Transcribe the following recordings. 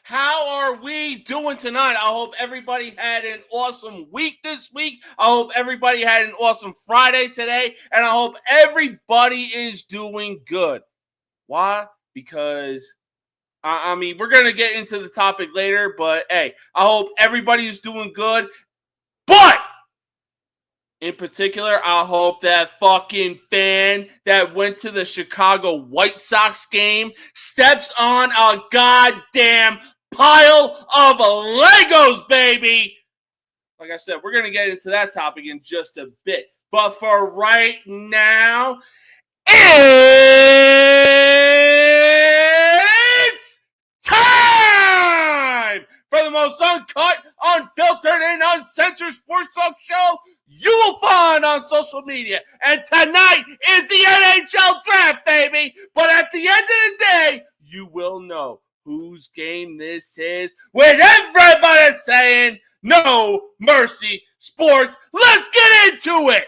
How are we doing tonight? I hope everybody had an awesome week this week. I hope everybody had an awesome Friday today. And I hope everybody is doing good. Why? Because, I mean, we're going to get into the topic later. But, hey, I hope everybody is doing good. But, in particular, I hope that fucking fan that went to the Chicago White Sox game steps on a goddamn pile of Legos, baby. Like I said, we're going to get into that topic in just a bit. But for right now, it's time for the most uncut, unfiltered, and uncensored sports talk show you will find on social media. And tonight is the NHL draft, baby. But at the end of the day, you will know whose game this is with everybody saying no mercy sports. Let's get into it.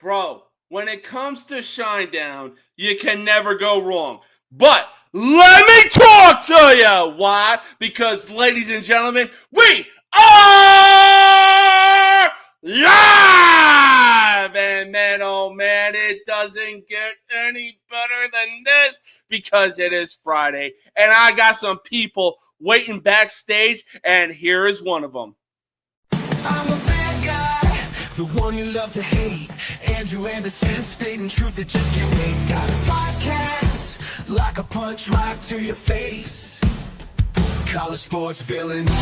Bro, when it comes to Shinedown, you can never go wrong. But let me talk to you. Why? Because, ladies and gentlemen, we are live! And man, oh man, it doesn't get any better than this because it is Friday. And I got some people waiting backstage, and here is one of them. I'm a bad guy, the one you love to hate. Andrew Anderson, spitting truth that just can't wait. Got a podcast, like a punch right to your face. College sports villain, taking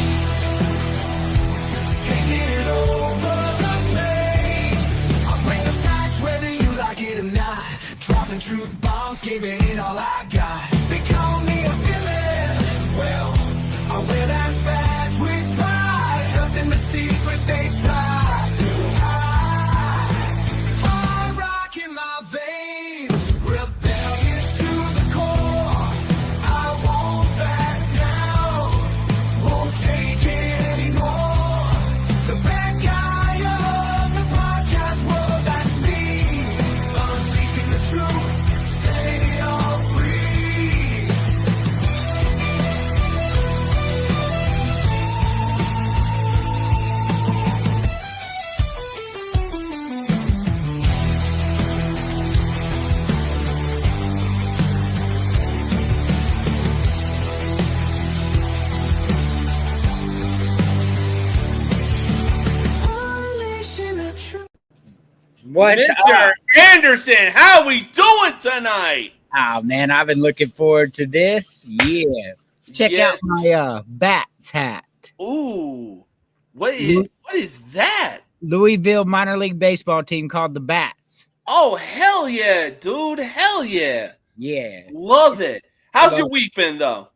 it over the place. I'll bring the facts whether you like it or not. Dropping truth bombs, giving it all I got. They call me a villain, well, I wear that badge with pride. Nothing but secrets they try to hide. What's Mr. up? Anderson, how we doing tonight? Oh man, I've been looking forward to this. Yeah. Check out my Bats hat. Ooh. What is that? Louisville minor league baseball team called the Bats. Oh, hell yeah, dude. Hell yeah. Yeah. Love it. How's your week been, though?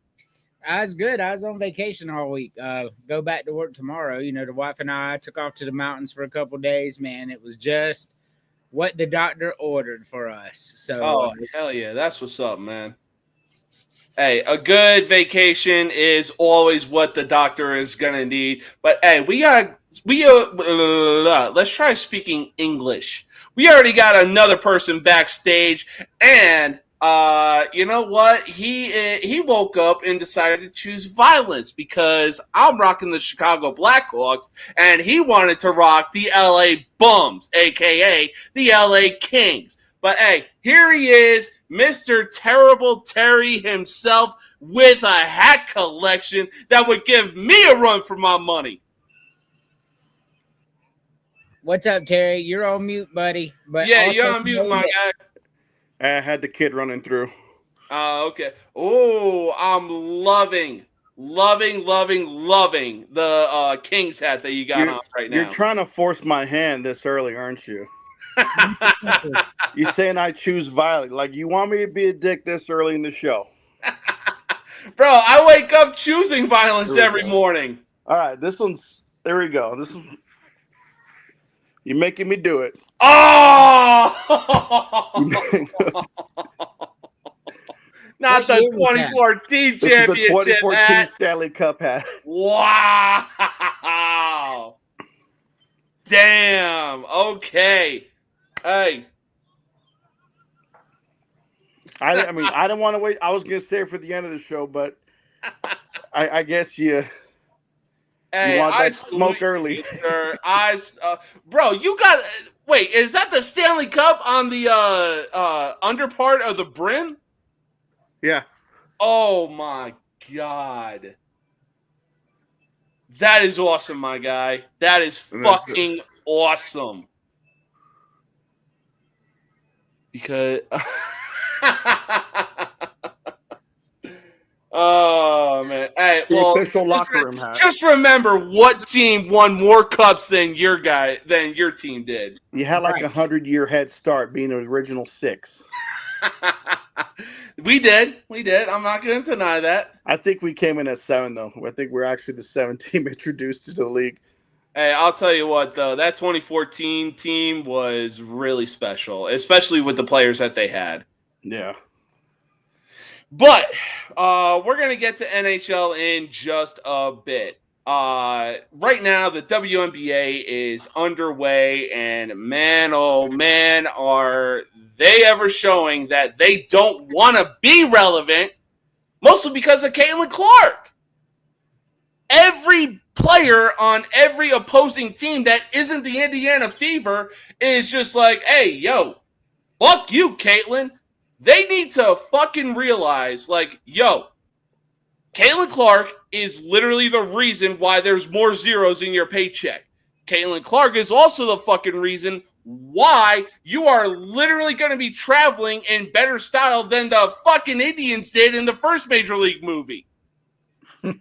I was good. I was on vacation all week. Go back to work tomorrow. You know, the wife and I took off to the mountains for a couple days, man. It was just what the doctor ordered for us. So, hell yeah. That's what's up, man. Hey, a good vacation is always what the doctor is going to need. But, hey, let's try speaking English. We already got another person backstage, and you know what? He woke up and decided to choose violence because I'm rocking the Chicago Blackhawks, and he wanted to rock the LA Bums, a.k.a. the LA Kings. But, hey, here he is, Mr. Terrible Terry himself with a hat collection that would give me a run for my money. What's up, Terry? You're on mute, buddy. But yeah, you're on mute, my guy. I had the kid running through. Okay. Oh, I'm loving the King's hat that you got on right now. You're trying to force my hand this early, aren't you? You're saying I choose violence. Like, you want me to be a dick this early in the show? Bro, I wake up choosing violence every morning. All right, this one's... There we go. This is... You're making me do it. Oh! Not What the year was that? 2014 This is the championship 2014 hat. Stanley Cup hat. Wow. Damn. Okay. Hey. I mean, I didn't want to wait. I was gonna stay for the end of the show, but I guess you Hey, want I that smoke salute early. you, sir. Bro, you got. Wait, is that the Stanley Cup on the under part of the brim? Yeah. Oh my God. That is awesome, my guy. That is fucking awesome. Because oh man. Hey, The well, official locker room hat. just remember what team won more cups than your team did. You had like Right. 100-year head start, being the original 6. We did. I'm not going to deny that. I think we came in at 7, though. I think we're actually the 7th team introduced to the league. Hey, I'll tell you what, though. That 2014 team was really special, especially with the players that they had. Yeah. But we're going to get to NHL in just a bit. Right now, the WNBA is underway, and man, oh man, are they ever showing that they don't want to be relevant, mostly because of Caitlin Clark. Every player on every opposing team that isn't the Indiana Fever is just like, hey, yo, fuck you, Caitlin. They need to fucking realize, like, yo, Caitlin Clark is literally the reason why there's more zeros in your paycheck. Caitlin Clark is also the fucking reason why you are literally going to be traveling in better style than the fucking Indians did in the first Major League movie. Bro,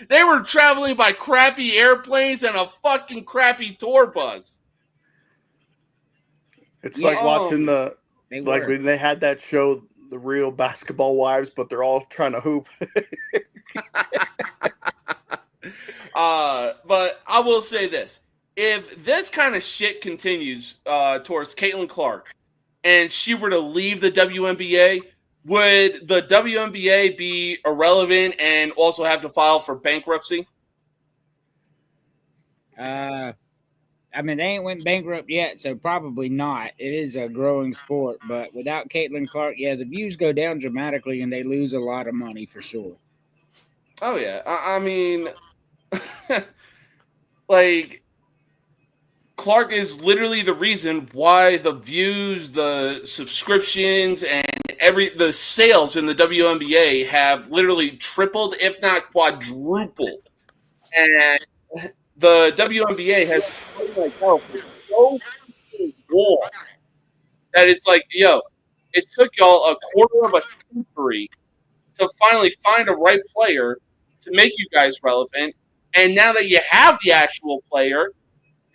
they were traveling by crappy airplanes and a fucking crappy tour bus. It's like watching when they had that show, The Real Basketball Wives, but they're all trying to hoop. But I will say this. If this kind of shit continues towards Caitlin Clark and she were to leave the WNBA, would the WNBA be irrelevant and also have to file for bankruptcy? I mean, they ain't went bankrupt yet, so probably not. It is a growing sport, but without Caitlin Clark, yeah, the views go down dramatically and they lose a lot of money for sure. Oh, yeah. I mean, like, Clark is literally the reason why the views, the subscriptions, and the sales in the WNBA have literally tripled, if not quadrupled. And the WNBA has been like hell for so long that it's like, yo, it took y'all a quarter of a century to finally find a right player to make you guys relevant. And now that you have the actual player,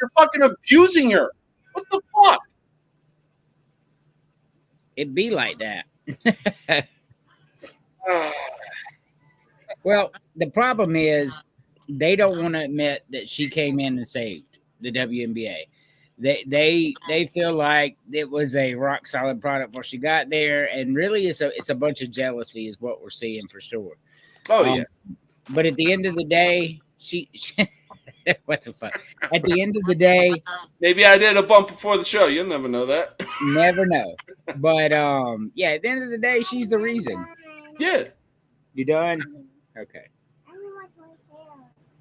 you're fucking abusing her. What the fuck? It'd be like that. Well, the problem is they don't want to admit that she came in and saved the WNBA. They feel like it was a rock solid product before she got there, and really it's a bunch of jealousy is what we're seeing for sure. Oh yeah. But at the end of the day, she what the fuck? At the end of the day, maybe I did a bump before the show. You'll never know that. Never know. But yeah, at the end of the day, she's the reason. Yeah. You done? Okay.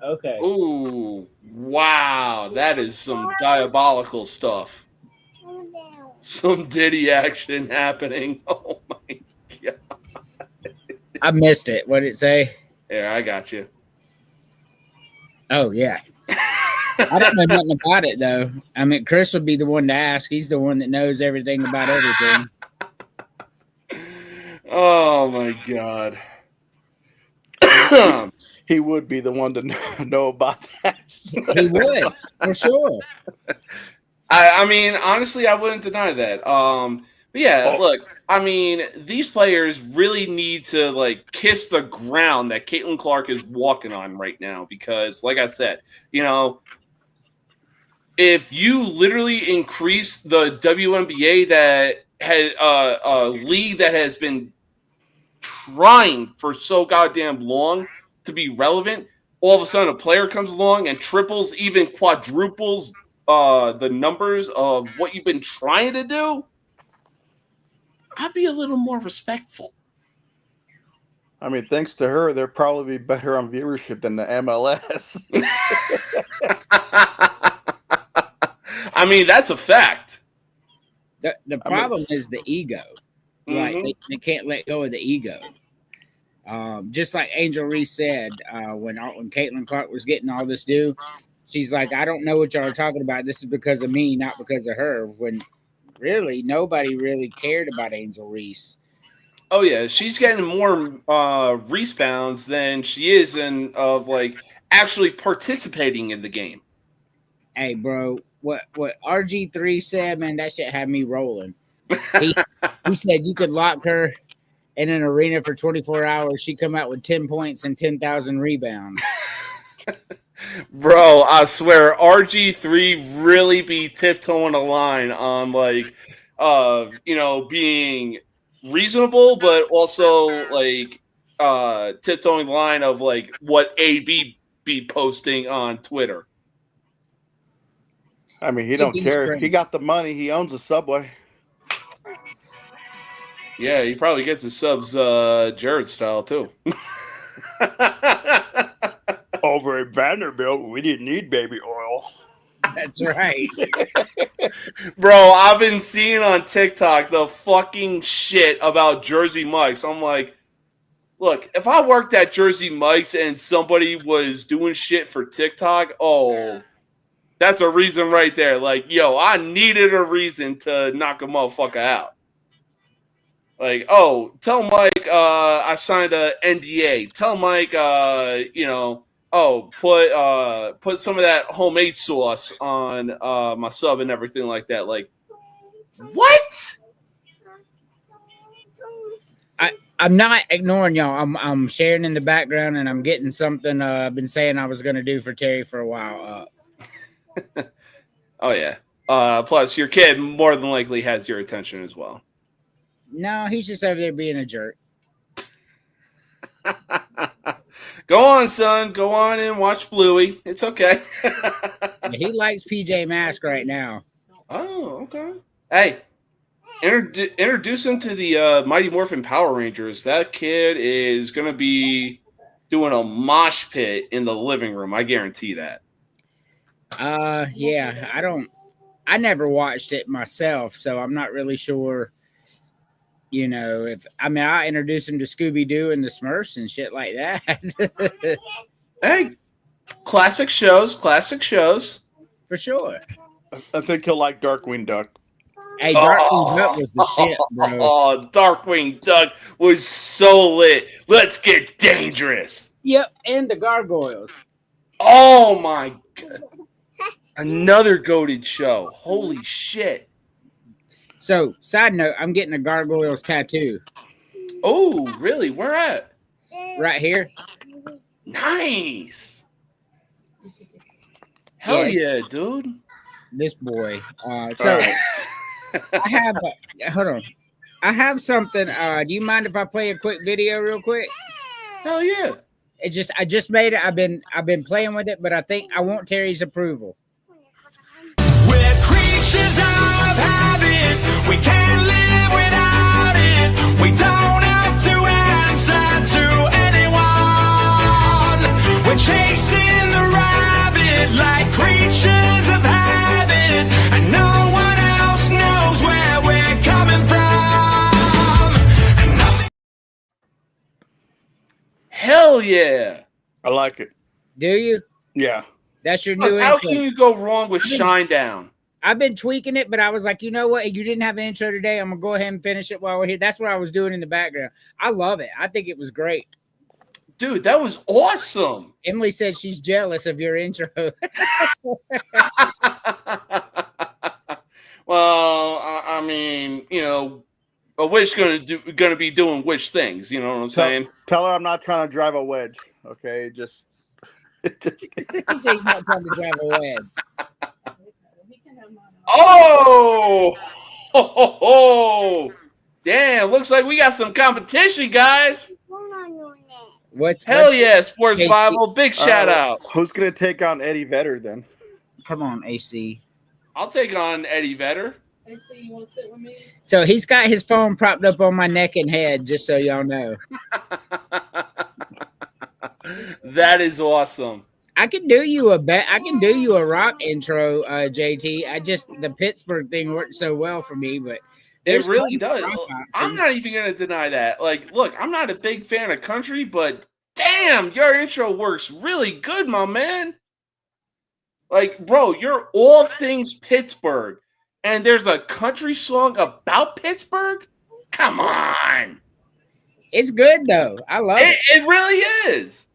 Okay. Ooh, wow. That is some diabolical stuff. Some Diddy action happening. Oh my God. I missed it. What did it say? Here, I got you. Oh, yeah. I don't know nothing about it, though. I mean, Chris would be the one to ask. He's the one that knows everything about everything. Oh, my God. He would be the one to know about that. He would, for sure. I mean, honestly, I wouldn't deny that. But yeah, look, I mean, these players really need to like kiss the ground that Caitlin Clark is walking on right now because, like I said, you know, if you literally increase the WNBA that has a league that has been trying for so goddamn long to be relevant, all of a sudden a player comes along and triples, even quadruples the numbers of what you've been trying to do, I'd be a little more respectful. I mean, thanks to her, they're probably better on viewership than the MLS. I mean, that's a fact. The problem is the ego. Like they can't let go of the ego. Just like Angel Reese said when Caitlin Clark was getting all this due, she's like, I don't know what y'all are talking about. This is because of me, not because of her. When really nobody really cared about Angel Reese. Oh yeah, she's getting more rebounds than she is of like actually participating in the game. Hey, bro, what RG3 said, man, that shit had me rolling. He said you could lock her in an arena for 24 hours. She'd come out with 10 points and 10,000 rebounds. Bro, I swear, RG3 really be tiptoeing the line on like, being reasonable, but also like tiptoeing the line of like what AB be posting on Twitter. I mean, he don't care. He got the money. He owns a Subway. Yeah, he probably gets his subs Jared style too. Over at Vanderbilt, we didn't need baby oil. That's right. Bro, I've been seeing on TikTok the fucking shit about Jersey Mike's. I'm like, look, if I worked at Jersey Mike's and somebody was doing shit for TikTok, that's a reason right there. Like, yo, I needed a reason to knock a motherfucker out. Like, tell Mike I signed a NDA. Tell Mike, put some of that homemade sauce on my sub and everything like that. Like, what? I'm not ignoring y'all. I'm sharing in the background, and I'm getting something I've been saying I was going to do for Terry for a while. Oh, yeah. Plus, your kid more than likely has your attention as well. No, he's just over there being a jerk. Go on, son. Go on and watch Bluey. It's okay. He likes PJ Masks right now. Oh, okay. Hey, introduce him to the Mighty Morphin Power Rangers. That kid is going to be doing a mosh pit in the living room. I guarantee that. Yeah, I never watched it myself, so I'm not really sure. You know, I introduced him to Scooby-Doo and the Smurfs and shit like that. Hey, classic shows. For sure. I think he'll like Darkwing Duck. Hey, Darkwing Duck was the shit, bro. Oh, Darkwing Duck was so lit. Let's get dangerous. Yep, and the Gargoyles. Oh, my God. Another goated show. Holy shit. So, side note, I'm getting a Gargoyles tattoo. Oh, really? Where at? Right here. Nice. Hell yeah, dude. This boy. So, I have... hold on. I have something. Do you mind if I play a quick video real quick? Hell yeah. I just made it. I've been playing with it, but I think I want Terry's approval. We're creatures of habit. We can't live without it. We don't have to answer to anyone. We're chasing the rabbit like creatures of habit, and no one else knows where we're coming from. Hell yeah. I like it. Do you? Yeah. That's your new How intro. can you go wrong with Shine Down? I've been tweaking it, but I was like, you know what? You didn't have an intro today. I'm going to go ahead and finish it while we're here. That's what I was doing in the background. I love it. I think it was great. Dude, that was awesome. Emily said she's jealous of your intro. Well, I mean, a witch gonna be doing witch things. You know what I'm saying? Tell her I'm not trying to drive a wedge. Okay, He said he's not trying to drive a wedge. Oh! Ho, ho, ho. Damn, looks like we got some competition, guys. Hell yeah, Sports Bible. Big shout out. Who's going to take on Eddie Vedder then? Come on, AC. I'll take on Eddie Vedder. AC, you want to sit with me? So he's got his phone propped up on my neck and head, just so y'all know. That is awesome. I can do you a rock intro, JT. The Pittsburgh thing worked so well for me, but it really does. I'm not even gonna deny that. Like, look, I'm not a big fan of country, but damn, your intro works really good, my man. Like, bro, you're all things Pittsburgh, and there's a country song about Pittsburgh? Come on. It's good though. I love it. It really is.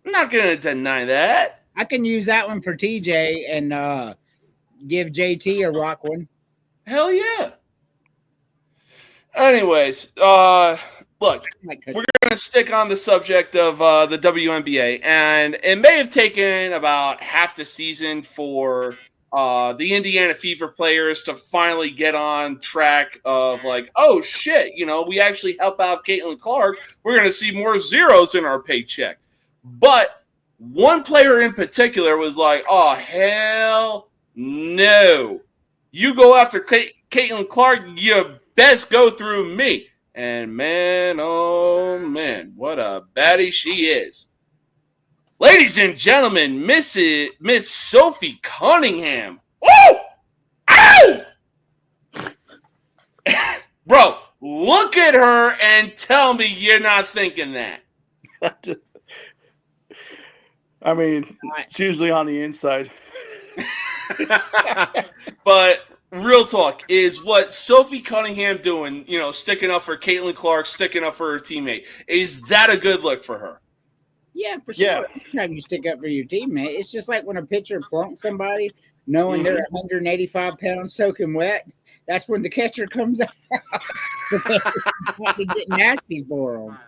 I'm not gonna deny that. I can use that one for TJ and give JT a rock one. Hell yeah. Anyways, look, we're gonna stick on the subject of the WNBA, and it may have taken about half the season for the Indiana Fever players to finally get on track of like, oh shit, we actually help out Caitlin Clark. We're gonna see more zeros in our paycheck. But one player in particular was like, oh, hell no. You go after Caitlin Clark, you best go through me. And man, oh man, what a baddie she is. Ladies and gentlemen, Miss Sophie Cunningham. Woo! Ow! Bro, look at her and tell me you're not thinking that. I mean, it's usually on the inside. But real talk is what Sophie Cunningham doing, sticking up for Caitlin Clark, sticking up for her teammate. Is that a good look for her? Yeah, for sure. Yeah. Anytime you stick up for your teammate, it's just like when a pitcher plunks somebody, knowing they're 185 pounds soaking wet. That's when the catcher comes out. To get nasty for them.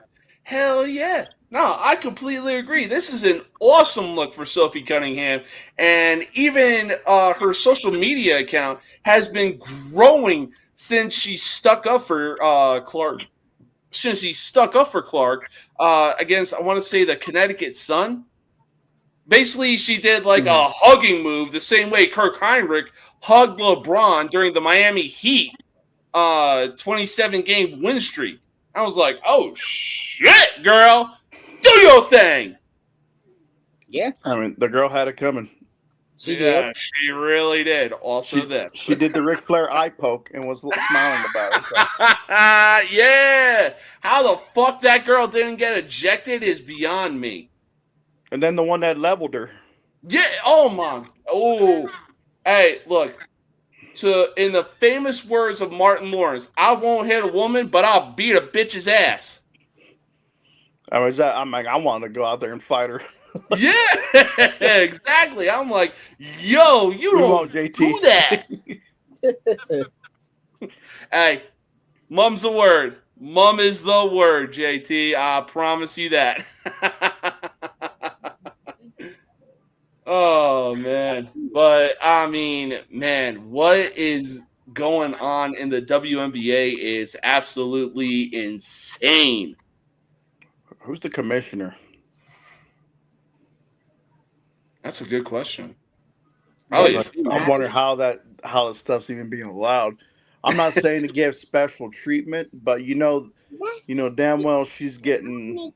Hell yeah. No, I completely agree. This is an awesome look for Sophie Cunningham. And even her social media account has been growing since she stuck up for Clark. Against, I want to say, the Connecticut Sun. Basically, she did like a hugging move the same way Kirk Heinrich hugged LeBron during the Miami Heat 27-game win streak. I was like, oh, shit, girl. Do your thing. Yeah. I mean, the girl had it coming. She really did. Also this. She did the Ric Flair eye poke and was smiling about it. So. Yeah. How the fuck that girl didn't get ejected is beyond me. And then the one that leveled her. Yeah. Oh, my. Oh. Hey, look. In the famous words of Martin Lawrence, I won't hit a woman, but I'll beat a bitch's ass. I'm like, I want to go out there and fight her. Yeah, exactly. I'm like, yo, you don't do that. Hey, mum's the word. Mum is the word, JT. I promise you that. Oh, man. But, I mean, man, what is going on in the WNBA is absolutely insane. Who's the commissioner? That's a good question. I wonder how the stuff's even being allowed. I'm not saying to give special treatment, but you know damn well she's getting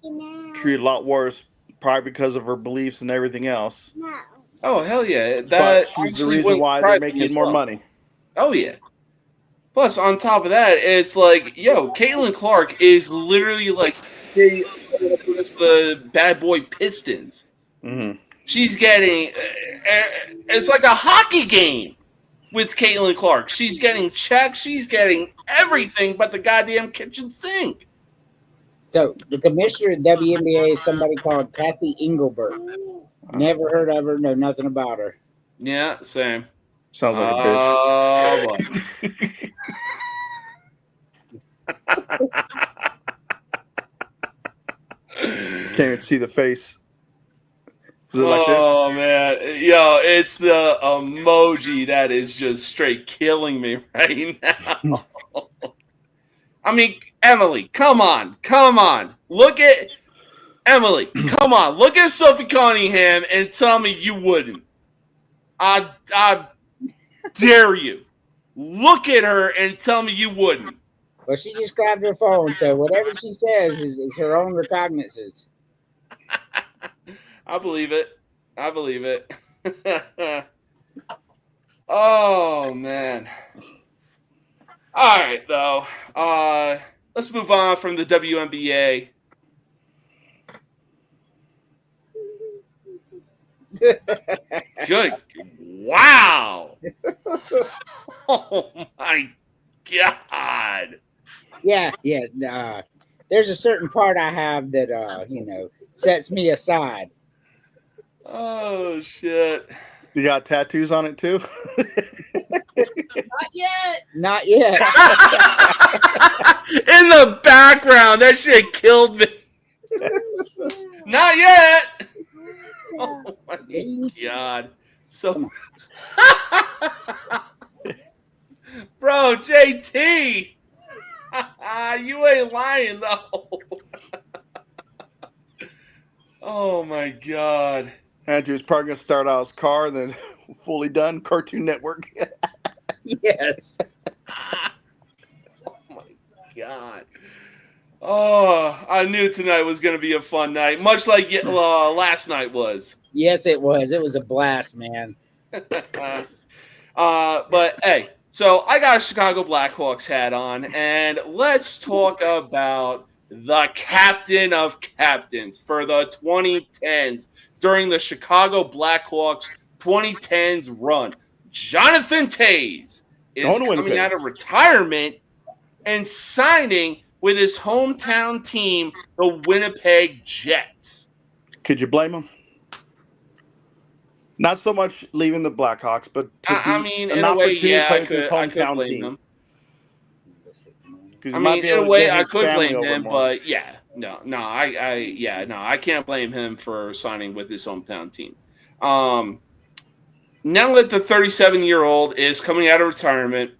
treated a lot worse, probably because of her beliefs and everything else. Oh, hell yeah. But she's the reason why they're making more money. Oh, yeah. Plus, on top of that, it's like, yo, Caitlin Clark is literally like the Bad Boy Pistons. Mm-hmm. She's getting it's like a hockey game with Caitlin Clark. She's getting checks. She's getting everything but the goddamn kitchen sink. So the commissioner of WNBA is somebody called Kathy Engelbert. Never heard of her. Know nothing about her. Yeah, same. Sounds like a bitch. Can't even see the face. Is it like this? Oh man, yo, it's the emoji that is just straight killing me right now. I mean, Emily, come on. Look at Emily, come on. Look at Sophie Cunningham and tell me you wouldn't. I dare you. Look at her and tell me you wouldn't. Well, she just grabbed her phone, so whatever she says is her own recognizance. I believe it. Oh man. All right, though. Let's move on from the WNBA. Good. Wow. Oh my God. Yeah. There's a certain part I have that sets me aside. Oh shit. You got tattoos on it too? Not yet. In the background, that shit killed me. Not yet. Oh my God. So, bro, JT, you ain't lying though. Oh my God. Andrew's probably gonna start out his car, then fully done. Cartoon Network. Yes. Oh my God. Oh, I knew tonight was going to be a fun night, much like last night was. Yes, it was. It was a blast, man. But hey, so I got a Chicago Blackhawks hat on, and let's talk about the captain of captains for the 2010s during the Chicago Blackhawks 2010s run. Jonathan Toews is coming out of retirement and signing with his hometown team, the Winnipeg Jets. Could you blame him? Not so much leaving the Blackhawks, but I mean, in a way, yeah, I could blame him. I mean, in a way, I could blame him, but yeah, no, I can't blame him for signing with his hometown team. Now that the 37-year-old is coming out of retirement,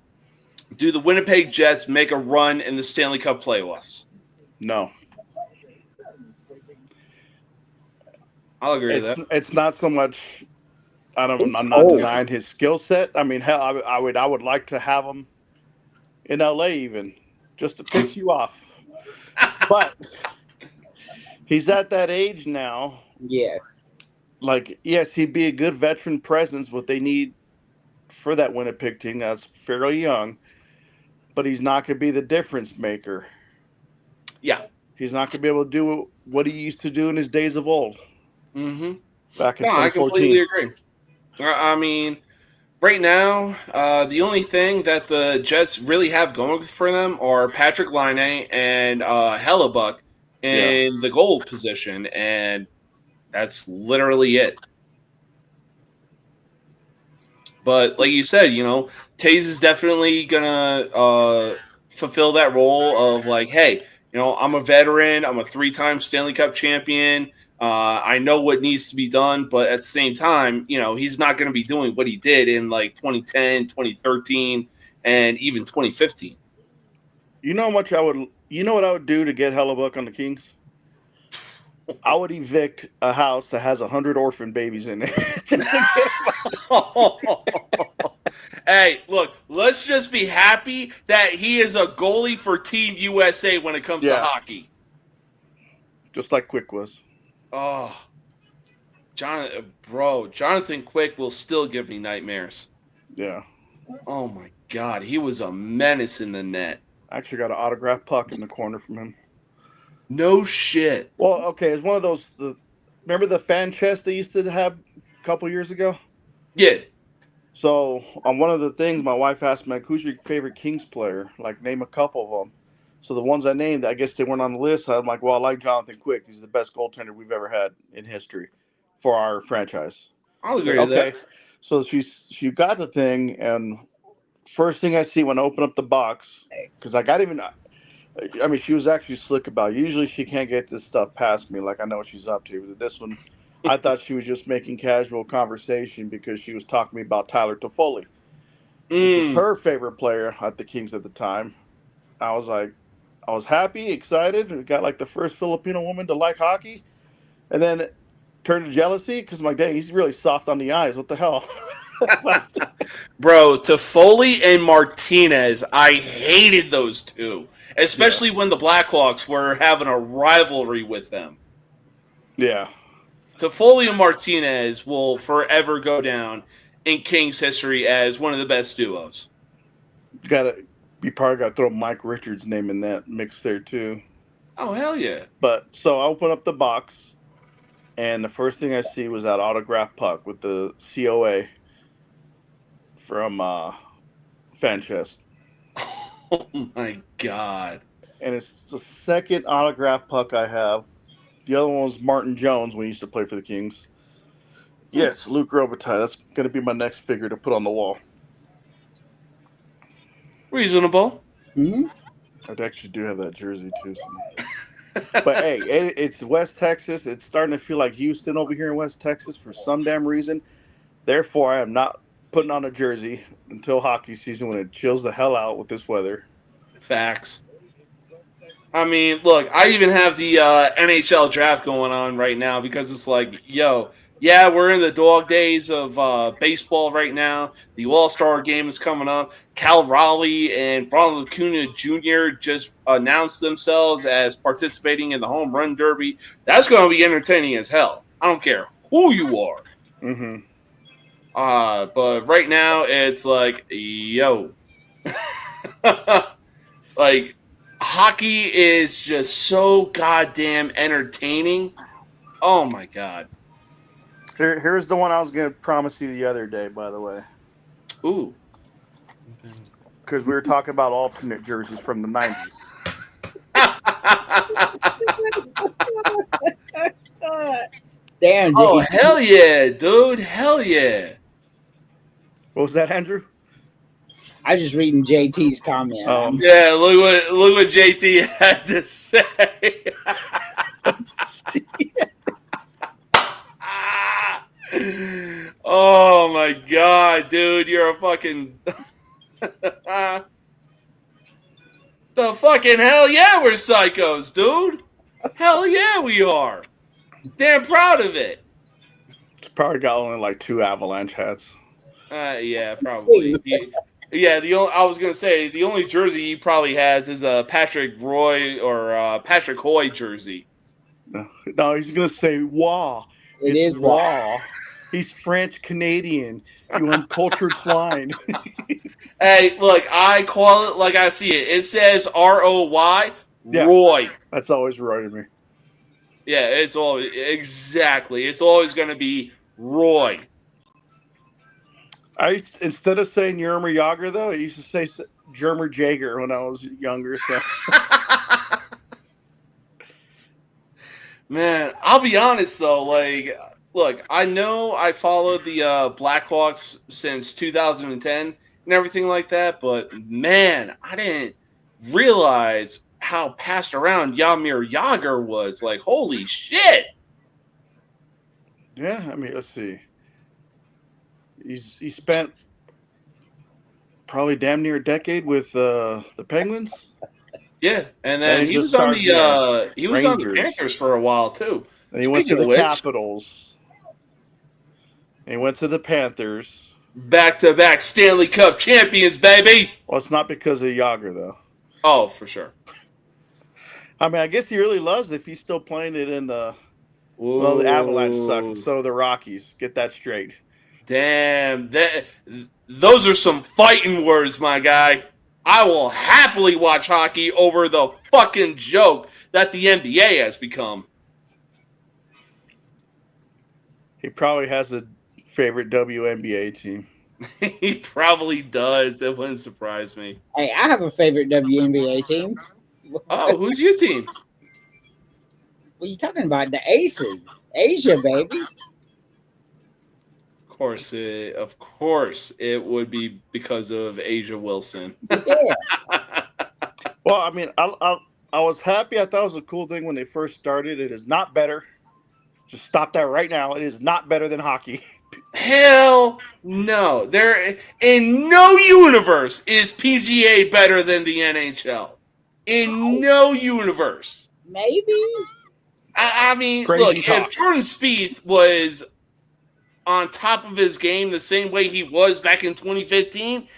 do the Winnipeg Jets make a run in the Stanley Cup playoffs? No. I'll agree with that. It's not so much. I'm not denying his skill set. I mean, hell, I would like to have him in LA even, just to piss you off. But he's at that age now. Yeah. Like, yes, he'd be a good veteran presence, what they need for that Winnipeg team. That's fairly young, but he's not going to be the difference maker. Yeah. He's not going to be able to do what he used to do in his days of old. Mm-hmm. Back in 2014. I completely agree. I mean, right now, the only thing that the Jets really have going for them are Patrick Laine and Hellebuck in the goal position, and that's literally it. But like you said, Toews is definitely gonna fulfill that role of like, hey, I'm a veteran, I'm a 3-time Stanley Cup champion. I know what needs to be done, but at the same time, he's not going to be doing what he did in like 2010, 2013, and even 2015. You know what I would do to get Hellebuck on the Kings? I would evict a house that has 100 orphan babies in it. Hey, look, let's just be happy that he is a goalie for Team USA when it comes to hockey. Just like Quick was. Oh, Jonathan Quick will still give me nightmares. Yeah. Oh my God, he was a menace in the net. I actually got an autographed puck in the corner from him. No shit. Well, okay, it's one of those. Remember the fan chest they used to have a couple years ago? Yeah. So on one of the things, my wife asked me, like, "Who's your favorite Kings player? Like, name a couple of them." So the ones I named, I guess they weren't on the list. I'm like, well, I like Jonathan Quick. He's the best goaltender we've ever had in history for our franchise. I'll agree with that. So she got the thing, and first thing I see when I open up the box, because she was actually slick about it. Usually she can't get this stuff past me. Like, I know what she's up to. But this one, I thought she was just making casual conversation because she was talking to me about Tyler Toffoli, which was her favorite player at the Kings at the time. I was happy, excited. We got like the first Filipino woman to like hockey, and then it turned to jealousy because I'm like, dang, he's really soft on the eyes. What the hell? Bro, Toffoli and Martinez, I hated those two, especially when the Blackhawks were having a rivalry with them. Yeah. Toffoli and Martinez will forever go down in Kings history as one of the best duos. You probably got to throw Mike Richards' name in that mix there too. Oh, hell yeah. But so I open up the box, and the first thing I see was that autograph puck with the COA from Fanchest. Oh my God. And it's the second autograph puck I have. The other one was Martin Jones when he used to play for the Kings. Yes, Luke Robitaille. That's going to be my next figure to put on the wall. Reasonable. Mm-hmm. I actually do have that jersey too. So. But hey, it's West Texas. It's starting to feel like Houston over here in West Texas for some damn reason. Therefore, I am not putting on a jersey until hockey season when it chills the hell out with this weather. Facts. I mean, look, I even have the NHL draft going on right now because it's like, yo, yeah, we're in the dog days of baseball right now. The All-Star game is coming up. Cal Raleigh and Ronald Acuna Jr. just announced themselves as participating in the Home Run Derby. That's going to be entertaining as hell. I don't care who you are. Mm-hmm. But right now, it's like, yo. Like, hockey is just so goddamn entertaining. Oh, my God. Here's the one I was going to promise you the other day, by the way. Ooh. Because we were talking about alternate jerseys from the 90s. Damn, dude. Oh, hell yeah, dude. Hell yeah. What was that, Andrew? I was just reading JT's comment. Yeah, look what JT had to say. Oh my God, dude, you're a fucking the fucking hell yeah, we're psychos, dude. Hell yeah, we are. Damn proud of it. It's probably got only like 2 Avalanche hats. Yeah, probably. I was gonna say the only jersey he probably has is a Patrick Roy or Patrick Hoy jersey. No, he's gonna say "Wah." It is Wah. He's French Canadian. You uncultured swine. Hey, look, I call it like I see it. It says ROY, Yeah. Roy. That's always Roy to me. Yeah, it's always exactly. It's always going to be Roy. Instead of saying Yermer Yager, though, I used to say Jermer Jager when I was younger. So. Man, I'll be honest though. Like, look, I know I followed the Blackhawks since 2010 and everything like that, but man, I didn't realize how passed around Jaromir Jagr was. Like, holy shit! Yeah, I mean, let's see. He spent probably damn near a decade with the Penguins. Yeah, and then he was on the Panthers for a while too. And he went to the Capitals. And he went to the Panthers. Back-to-back Stanley Cup champions, baby. Well, it's not because of Yager, though. Oh, for sure. I mean, I guess he really loves it if he's still playing it in the... Ooh. Well, the Avalanche suck, so the Rockies. Get that straight. Damn. Those are some fighting words, my guy. I will happily watch hockey over the fucking joke that the NBA has become. He probably has a favorite WNBA team. He probably does. It wouldn't surprise me. Hey, I have a favorite WNBA team. Oh, who's your team? What are you talking about? The Aces. Asia, baby. Of course, it would be because of Asia Wilson. Yeah. Well, I mean, I was happy. I thought it was a cool thing when they first started. It is not better. Just stop that right now. It is not better than hockey. Hell no. There in no universe is PGA better than the NHL. In no universe. Maybe. I mean, Crazy look, talk. if Jordan Spieth was on top of his game the same way he was back in 2015,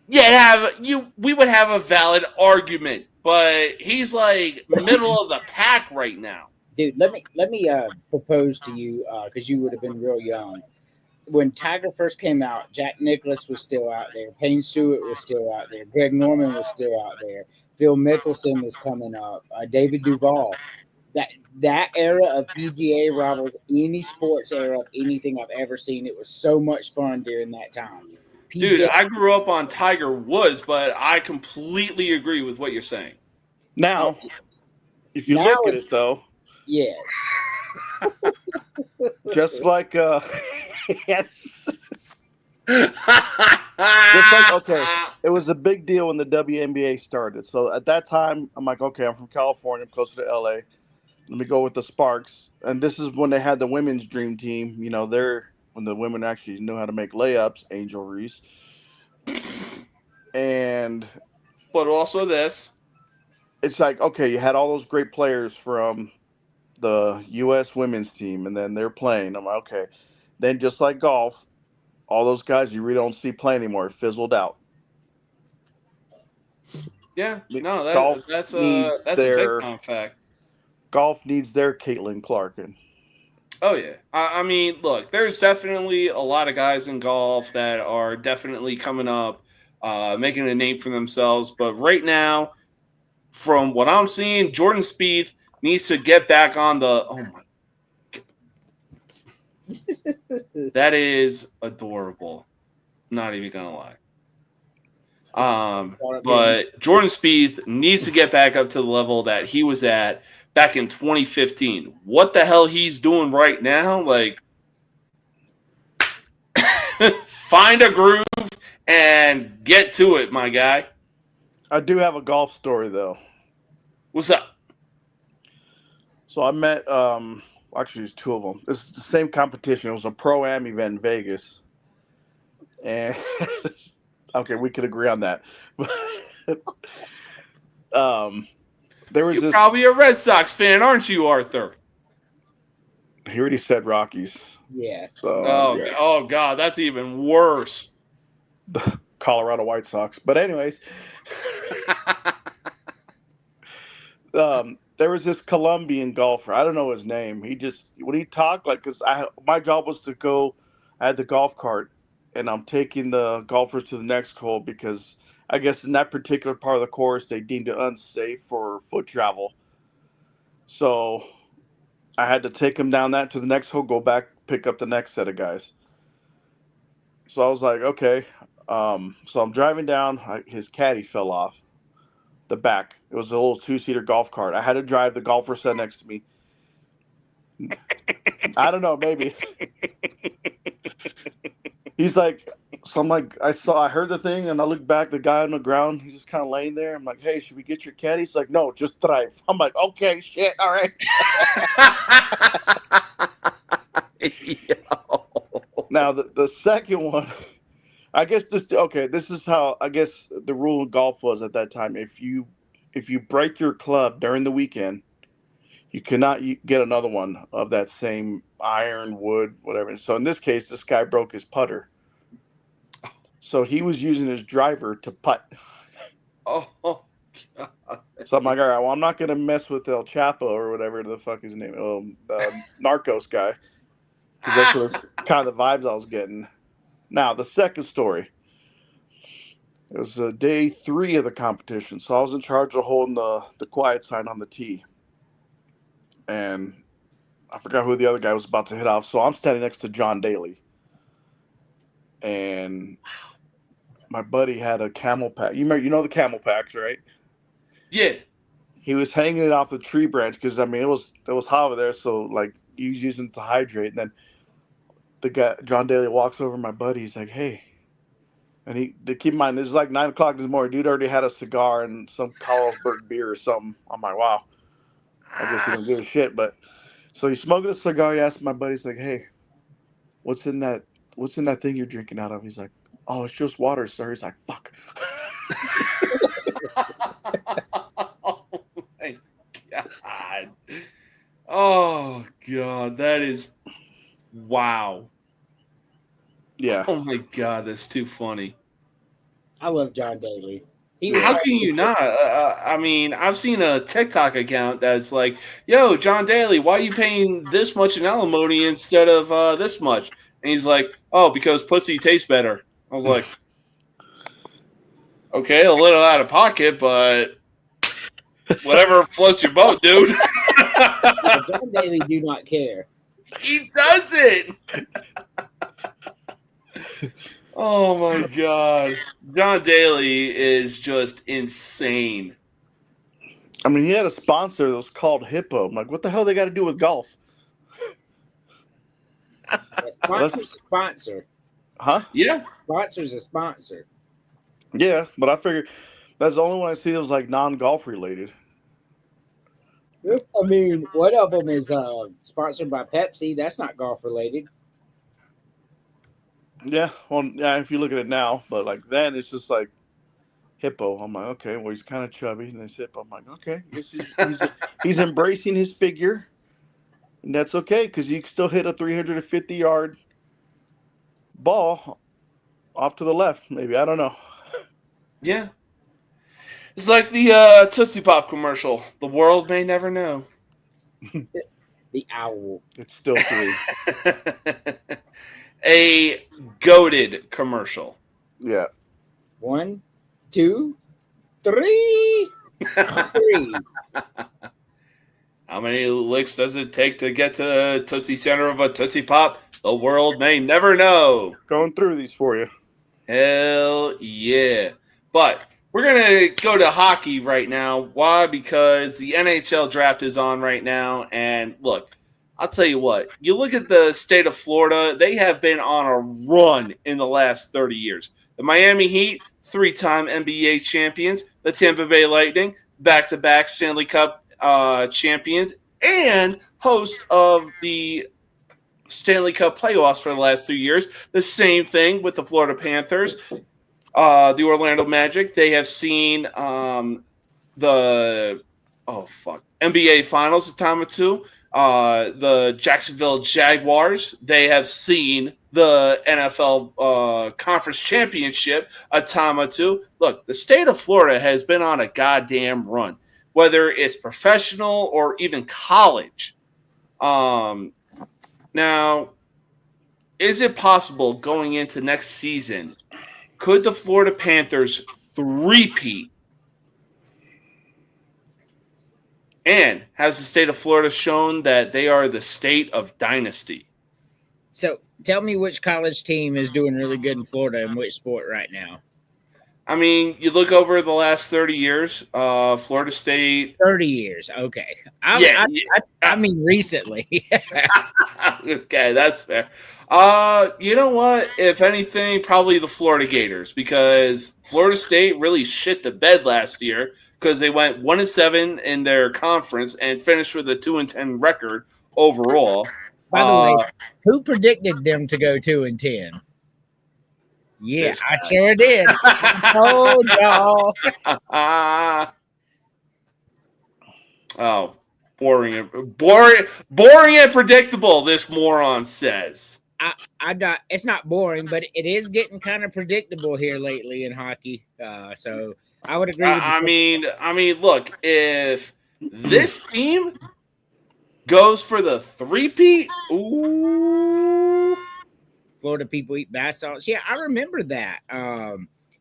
we would have a valid argument. But he's like middle of the pack right now. Dude, let me propose to you because you would have been real young. When Tiger first came out, Jack Nicklaus was still out there. Payne Stewart was still out there. Greg Norman was still out there. Phil Mickelson was coming up. David Duval. That era of PGA rivals any sports era of anything I've ever seen. It was so much fun during that time. Dude, I grew up on Tiger Woods, but I completely agree with what you're saying. Now, if you look at it, though, yeah, just like yes. Just like, okay, it was a big deal when the WNBA started. So at that time, I'm like, okay, I'm from California, I'm closer to LA. Let me go with the Sparks. And this is when they had the women's dream team. You know, when the women actually knew how to make layups, Angel Reese. But also this. It's like, okay, you had all those great players from the U.S. women's team, and then they're playing. I'm like, okay. Then just like golf, all those guys you really don't see play anymore. It fizzled out. Yeah, no, that's a big time fact. Golf needs their Caitlin Clarkin. Oh, yeah. I mean, look, there's definitely a lot of guys in golf that are definitely coming up, making a name for themselves. But right now, from what I'm seeing, Jordan Spieth needs to get back on the – oh, my God. That is adorable. Not even going to lie. But Jordan Spieth needs to get back up to the level that he was at back in 2015. What the hell he's doing right now? Like, find a groove and get to it, my guy. I do have a golf story, though. What's up? So I met, actually, there's two of them. It's the same competition. It was a Pro-Am event in Vegas. And, okay, we could agree on that. There was You're probably a Red Sox fan, aren't you, Arthur? He already said Rockies. Yeah. So, oh God, that's even worse. The Colorado White Sox. But anyways, there was this Colombian golfer. I don't know his name. When he talked, like, because my job was to go. I had the golf cart, and I'm taking the golfers to the next hole because I guess in that particular part of the course, they deemed it unsafe for foot travel. So I had to take him down that to the next hole, go back, pick up the next set of guys. So I was like, okay. So I'm driving down. His caddy fell off the back. It was a little two-seater golf cart. I had to drive. The golfer sat next to me. I don't know, maybe. He's like, so I'm like, I heard the thing, and I looked back, the guy on the ground, he's just kind of laying there. I'm like, hey, should we get your caddy? He's like, no, just drive. I'm like, okay, shit, all right. Now, the second one, I guess this is how, I guess the rule in golf was at that time. If you break your club during the weekend, you cannot get another one of that same iron, wood, whatever. So in this case, this guy broke his putter. So he was using his driver to putt. Oh, God. So I'm like, all right, well, I'm not going to mess with El Chapo or whatever the fuck his name, Narcos guy. Because that's what kind of the vibes I was getting. Now, the second story. It was day 3 of the competition. So I was in charge of holding the quiet sign on the tee. And I forgot who the other guy was about to hit off. So I'm standing next to John Daly. And my buddy had a camel pack. You know the camel packs, right? Yeah. He was hanging it off the tree branch because, I mean, it was hot over there. So, like, he was using it to hydrate. And then the guy, John Daly, walks over to my buddy. He's like, hey. And keep in mind, this is like 9 o'clock this morning. Dude already had a cigar and some Carlsberg beer or something. I'm like, wow. I guess he don't give a shit. But So he's smoking a cigar. He asked my buddy, he's like, "Hey, what's in that thing you're drinking out of?" He's like, "Oh, it's just water, sir." He's like, "Fuck." Oh my God. Oh God, that is wow. Yeah. Oh my God, that's too funny. I love John Daly. How can you not? I mean, I've seen a TikTok account that's like, "Yo, John Daly, why are you paying this much in alimony instead of this much?" And he's like, "Oh, because pussy tastes better." I was like, "Okay, a little out of pocket, but whatever floats your boat, dude." John Daly do not care. He doesn't. Oh my God, John Daly is just insane. I mean, he had a sponsor that was called Hippo. I'm like, what the hell they got to do with golf? A sponsor's a sponsor. Huh? Yeah. Sponsor's a sponsor. Yeah, but I figured that's the only one I see that was like non-golf related. I mean, one of them is sponsored by Pepsi. That's not golf related. Yeah, well, yeah, if you look at it now, but like then it's just like Hippo. I'm like, okay, well he's kind of chubby, and it's Hippo. I'm like, okay, I guess he's embracing his figure, and that's okay because you can still hit a 350-yard ball off to the left. Maybe I don't know. Yeah. It's like the Tootsie Pop commercial. The world may never know. The owl. It's still 3. A goated commercial. Yeah. 1, 2, 3. 3. How many licks does it take to get to the Tootsie Center of a Tootsie Pop? The world may never know. Going through these for you. Hell yeah. But we're going to go to hockey right now. Why? Because the NHL draft is on right now. And look, I'll tell you what. You look at the state of Florida, they have been on a run in the last 30 years. The Miami Heat, 3-time NBA champions. The Tampa Bay Lightning, back-to-back Stanley Cup champions. And host of the Stanley Cup playoffs for the last 2 years. The same thing with the Florida Panthers. The Orlando Magic, they have seen the NBA Finals a time or two. The Jacksonville Jaguars, they have seen the NFL Conference Championship a time or two. Look, the state of Florida has been on a goddamn run, whether it's professional or even college. Now, is it possible going into next season, could the Florida Panthers three-peat? And has the state of Florida shown that they are the state of dynasty? So tell me which college team is doing really good in Florida and which sport right now. I mean, you look over the last 30 years, Florida State. 30 years. Okay. I mean, recently. Okay, that's fair. You know what? If anything, probably the Florida Gators, because Florida State really shit the bed last year because they went 1-7 in their conference and finished with a 2-10 record overall. By the way, who predicted them to go 2-10? Yeah, I sure did. I told y'all. Oh, boring and predictable. This moron says. It's not boring, but it is getting kind of predictable here lately in hockey. So I would agree. I mean, look, if this team goes for the three-peat, ooh. Florida people eat bath salts. Yeah, I remember that.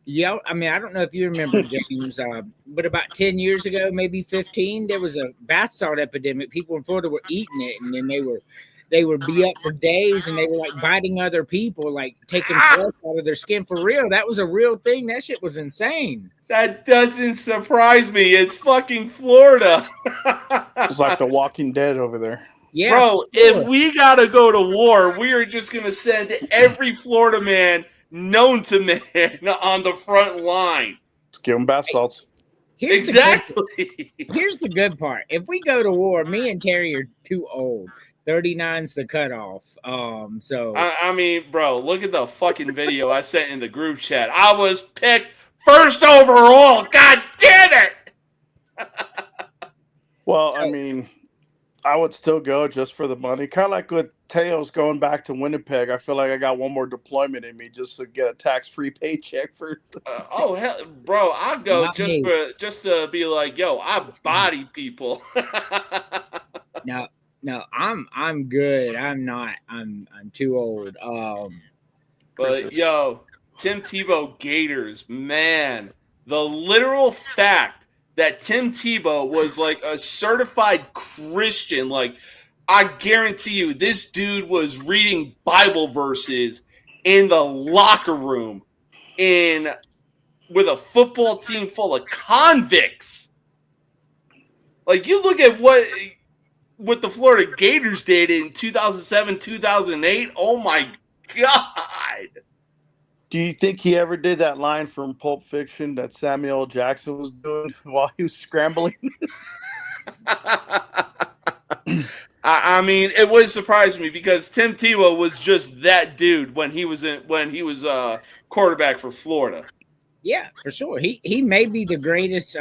Yeah, I mean, I don't know if you remember, James, but about 10 years ago, maybe 15, there was a bath salt epidemic. People in Florida were eating it, and then they would be up for days, and they were like biting other people, like taking flesh out of their skin for real. That was a real thing. That shit was insane. That doesn't surprise me. It's fucking Florida. It's like The Walking Dead over there. Yeah, bro, sure. if we gotta go to war, we are just gonna send every Florida man known to man on the front line. Let's give them bath salts. Exactly. Here's the good part. If we go to war, me and Terry are too old. 39's the cutoff. So I mean, bro, look at the fucking video I sent in the group chat. I was picked first overall. God damn it! Well, I mean, I would still go just for the money. Kind of like with Teo's going back to Winnipeg. I feel like I got one more deployment in me just to get a tax-free paycheck for. Oh hell, bro, I'll go Not me. just to be like, yo, I body people. No, I'm good. I'm not. I'm too old. But yo, Tim Tebow Gators, man, the literal fact that Tim Tebow was like a certified Christian, like I guarantee you, this dude was reading Bible verses in the locker room with a football team full of convicts. Like you look at what the Florida Gators did in 2007, 2008. Oh my God. Do you think he ever did that line from Pulp Fiction that Samuel L. Jackson was doing while he was scrambling? I mean, it would surprise me because Tim Tebow was just that dude when he was quarterback for Florida. Yeah, for sure. He may be the greatest.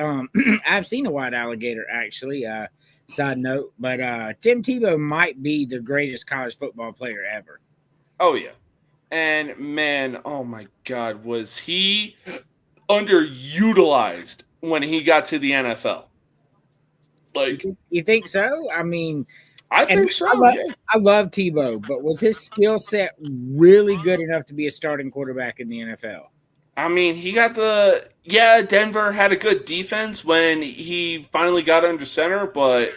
I've seen a white alligator actually. Side note, but Tim Tebow might be the greatest college football player ever. Oh yeah, and man, oh my God, was he underutilized when he got to the NFL? Like, you think so? I mean, I think so. I love Tebow, but was his skill set really good enough to be a starting quarterback in the NFL? I mean, he got Denver had a good defense when he finally got under center, but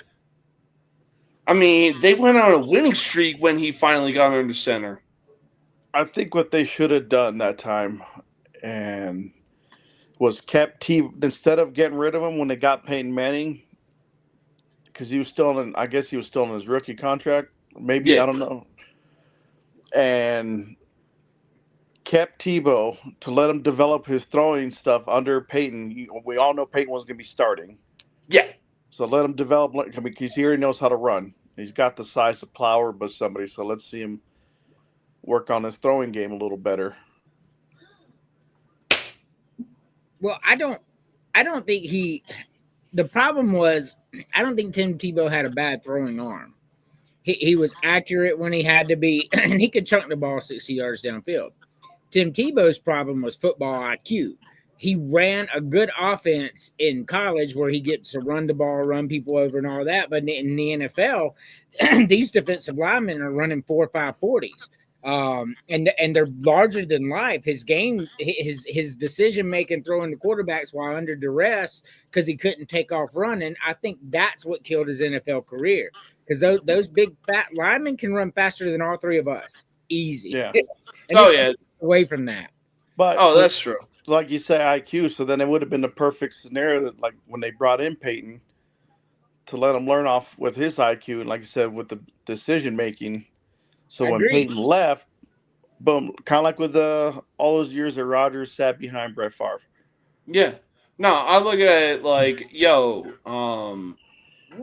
I mean, they went on a winning streak when he finally got under center. I think what they should have done that time and was kept instead of getting rid of him when they got Peyton Manning, because he was still I guess he was still in his rookie contract. Maybe, Yeah. I don't know. And kept Tebow to let him develop his throwing stuff under Peyton. We all know Peyton was going to be starting. Yeah. So let him develop because he already knows how to run. He's got the size to plow or bust somebody. So let's see him work on his throwing game a little better. Well, I don't think the problem was, I don't think Tim Tebow had a bad throwing arm. He was accurate when he had to be, and he could chunk the ball 60 yards downfield. Tim Tebow's problem was football IQ. He ran a good offense in college where he gets to run the ball, run people over and all that. But in the NFL, these defensive linemen are running 4 or 5 40s. And they're larger than life. His game, his decision making, throwing the quarterbacks while under duress because he couldn't take off running. I think that's what killed his NFL career, because those big fat linemen can run faster than all 3 of us, easy. Yeah. And away from that. But that's true. Like you say, IQ. So then it would have been the perfect scenario that, like, when they brought in Peyton, to let him learn off with his IQ and, like you said, with the decision making. So when Peyton left, boom, kind of like with all those years that Rodgers sat behind Brett Favre. Yeah. No, I look at it like,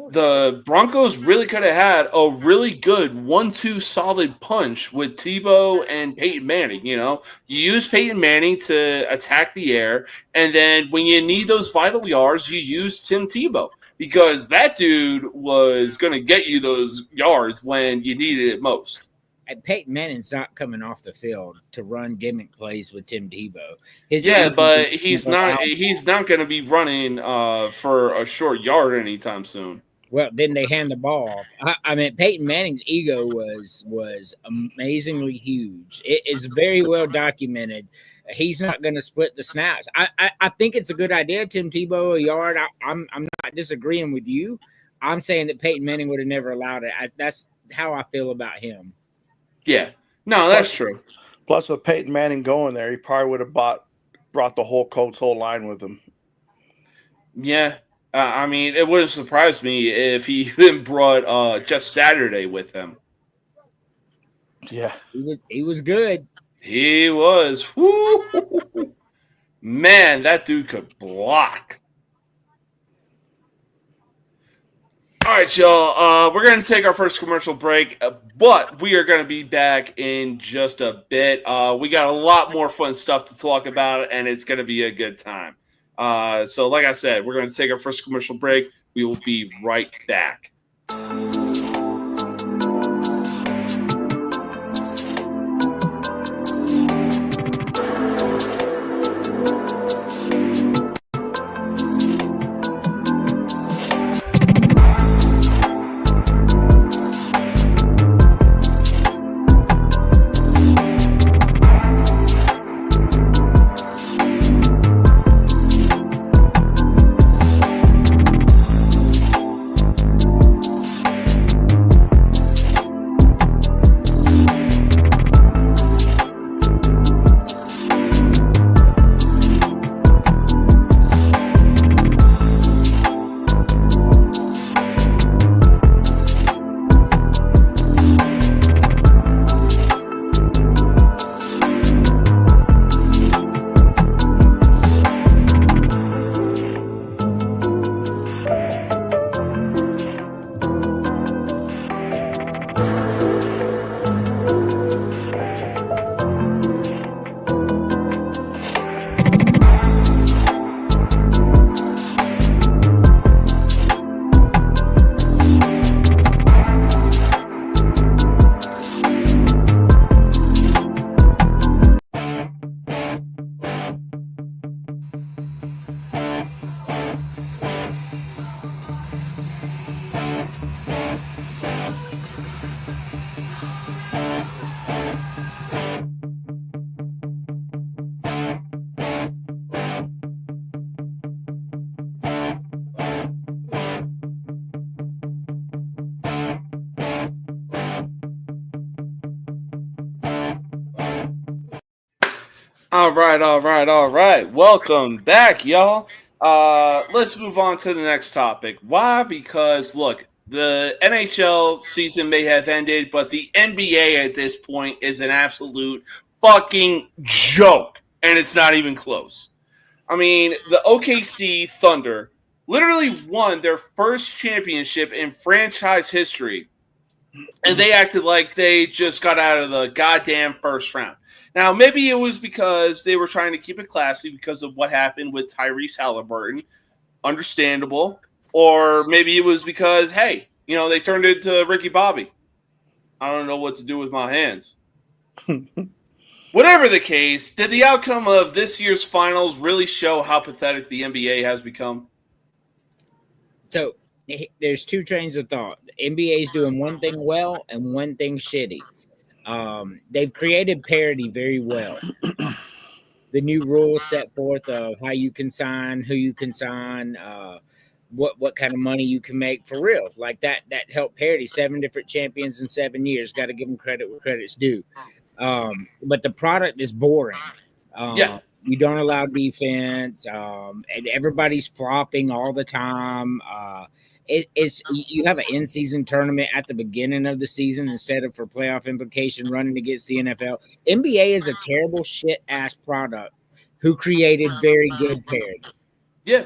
the Broncos really could have had a really good 1-2 solid punch with Tebow and Peyton Manning. You use Peyton Manning to attack the air, and then when you need those vital yards, you use Tim Tebow, because that dude was going to get you those yards when you needed it most. And Peyton Manning's not coming off the field to run gimmick plays with Tim Tebow. But he's not going to be running for a short yard anytime soon. Well, then they hand the ball off. I mean, Peyton Manning's ego was amazingly huge. It is very well documented. He's not going to split the snaps. I think it's a good idea, Tim Tebow, a yard. I'm not disagreeing with you. I'm saying that Peyton Manning would have never allowed it. That's how I feel about him. Yeah. No, that's true. Plus, with Peyton Manning going there, he probably would have brought the whole Colts whole line with him. Yeah. I mean, it wouldn't surprise me if he even brought just Saturday with him. Yeah. He was good. He was. Woo! Man, that dude could block. All right, y'all. We're going to take our first commercial break, but we are going to be back in just a bit. We got a lot more fun stuff to talk about, and it's going to be a good time. So, like I said, we're going to take our first commercial break. We will be right back. All right. Welcome back, y'all. Let's move on to the next topic. Why? Because, look, the NHL season may have ended, but the NBA at this point is an absolute fucking joke, and it's not even close. I mean, the OKC Thunder literally won their first championship in franchise history, and they acted like they just got out of the goddamn first round. Now, maybe it was because they were trying to keep it classy because of what happened with Tyrese Halliburton. Understandable. Or maybe it was because, hey, they turned it to Ricky Bobby. I don't know what to do with my hands. Whatever the case, did the outcome of this year's finals really show how pathetic the NBA has become? So, there's two trains of thought. The NBA is doing one thing well and one thing shitty. They've created parity very well. The new rules set forth of how you can sign, who you can sign, what kind of money you can make for real. Like that helped parity. 7 different champions in 7 years. Got to give them credit where credit's due. But the product is boring. You don't allow defense. And everybody's flopping all the time. You have an in-season tournament at the beginning of the season instead of for playoff implication running against the NFL. NBA is a terrible shit-ass product who created very good parity. Yeah.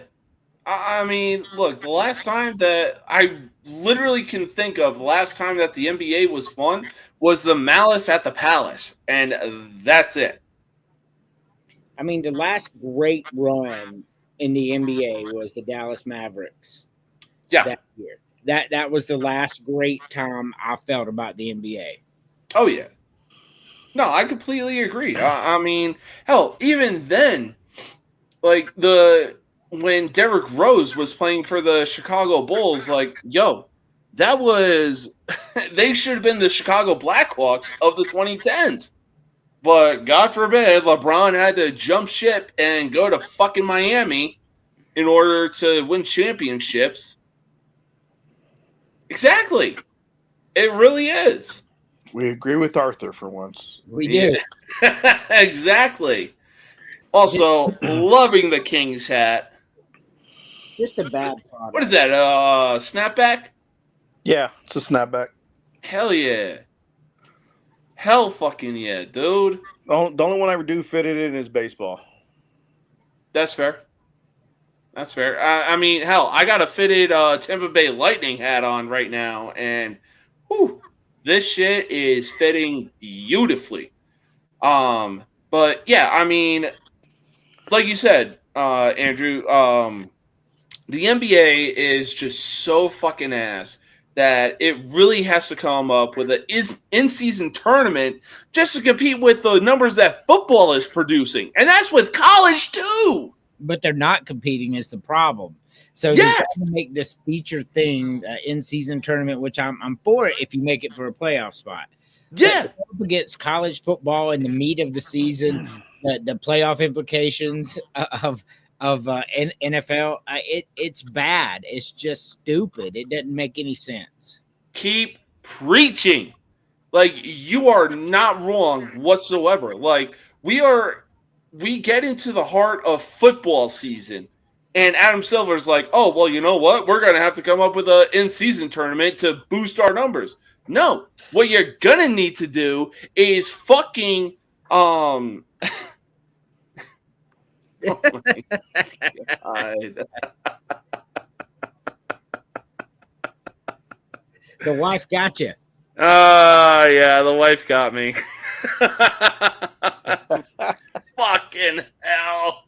I mean, look, the last time that I literally can think of, the last time that the NBA was fun was the Malice at the Palace, and that's it. I mean, the last great run in the NBA was the Dallas Mavericks. Yeah. That year. That was the last great time I felt about the NBA. Oh, yeah. No, I completely agree. I mean, hell, even then, like when Derrick Rose was playing for the Chicago Bulls, like, yo, that was they should have been the Chicago Blackhawks of the 2010s. But God forbid, LeBron had to jump ship and go to fucking Miami in order to win championships. Exactly. It really is. We agree with Arthur for once. We do. Exactly. Also, loving the King's hat. Just a bad product. What is that? Snapback? Yeah, it's a snapback. Hell yeah. Hell fucking yeah, dude. The only one I ever do fit it in is baseball. That's fair. That's fair. I mean, hell, I got a fitted Tampa Bay Lightning hat on right now, and whew, this shit is fitting beautifully. But yeah, I mean, like you said, Andrew, the NBA is just so fucking ass that it really has to come up with an in-season tournament just to compete with the numbers that football is producing, and that's with college too. But they're not competing is the problem. So Yes. they're trying to make this feature thing in-season tournament, which I'm for it if you make it for a playoff spot. Yeah. But up against college football in the meat of the season, the playoff implications of NFL, it's bad. It's just stupid. It doesn't make any sense. Keep preaching. Like, you are not wrong whatsoever. Like, we get into the heart of football season, and Adam Silver's like, oh, well, you know what? We're going to have to come up with an in-season tournament to boost our numbers. No, what you're going to need to do is fucking, oh my God. The wife got you. Yeah, the wife got me. Fucking hell.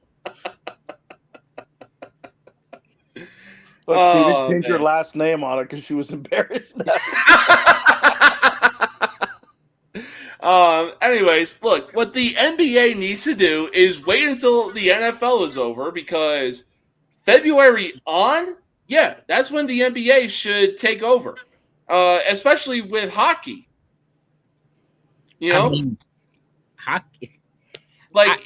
Look, she didn't change her last name on it because she was embarrassed. Anyways, look, what the NBA needs to do is wait until the NFL is over, because February on, yeah, that's when the NBA should take over, especially with hockey. You know, I mean, hockey.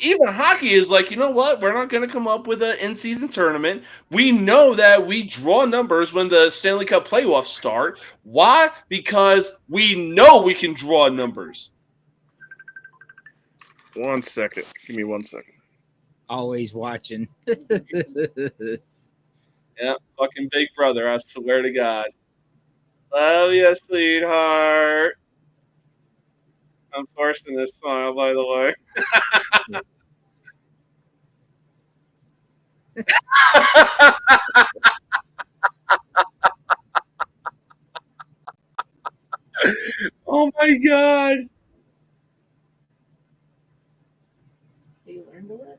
Even hockey is like, you know what? We're not going to come up with an in-season tournament. We know that we draw numbers when the Stanley Cup playoffs start. Why? Because we know we can draw numbers. 1 second. Give me 1 second. Always watching. Yeah, fucking Big Brother, I swear to God. Love you, sweetheart. I'm forcing this smile, by the way. Oh my God. You learned a lesson.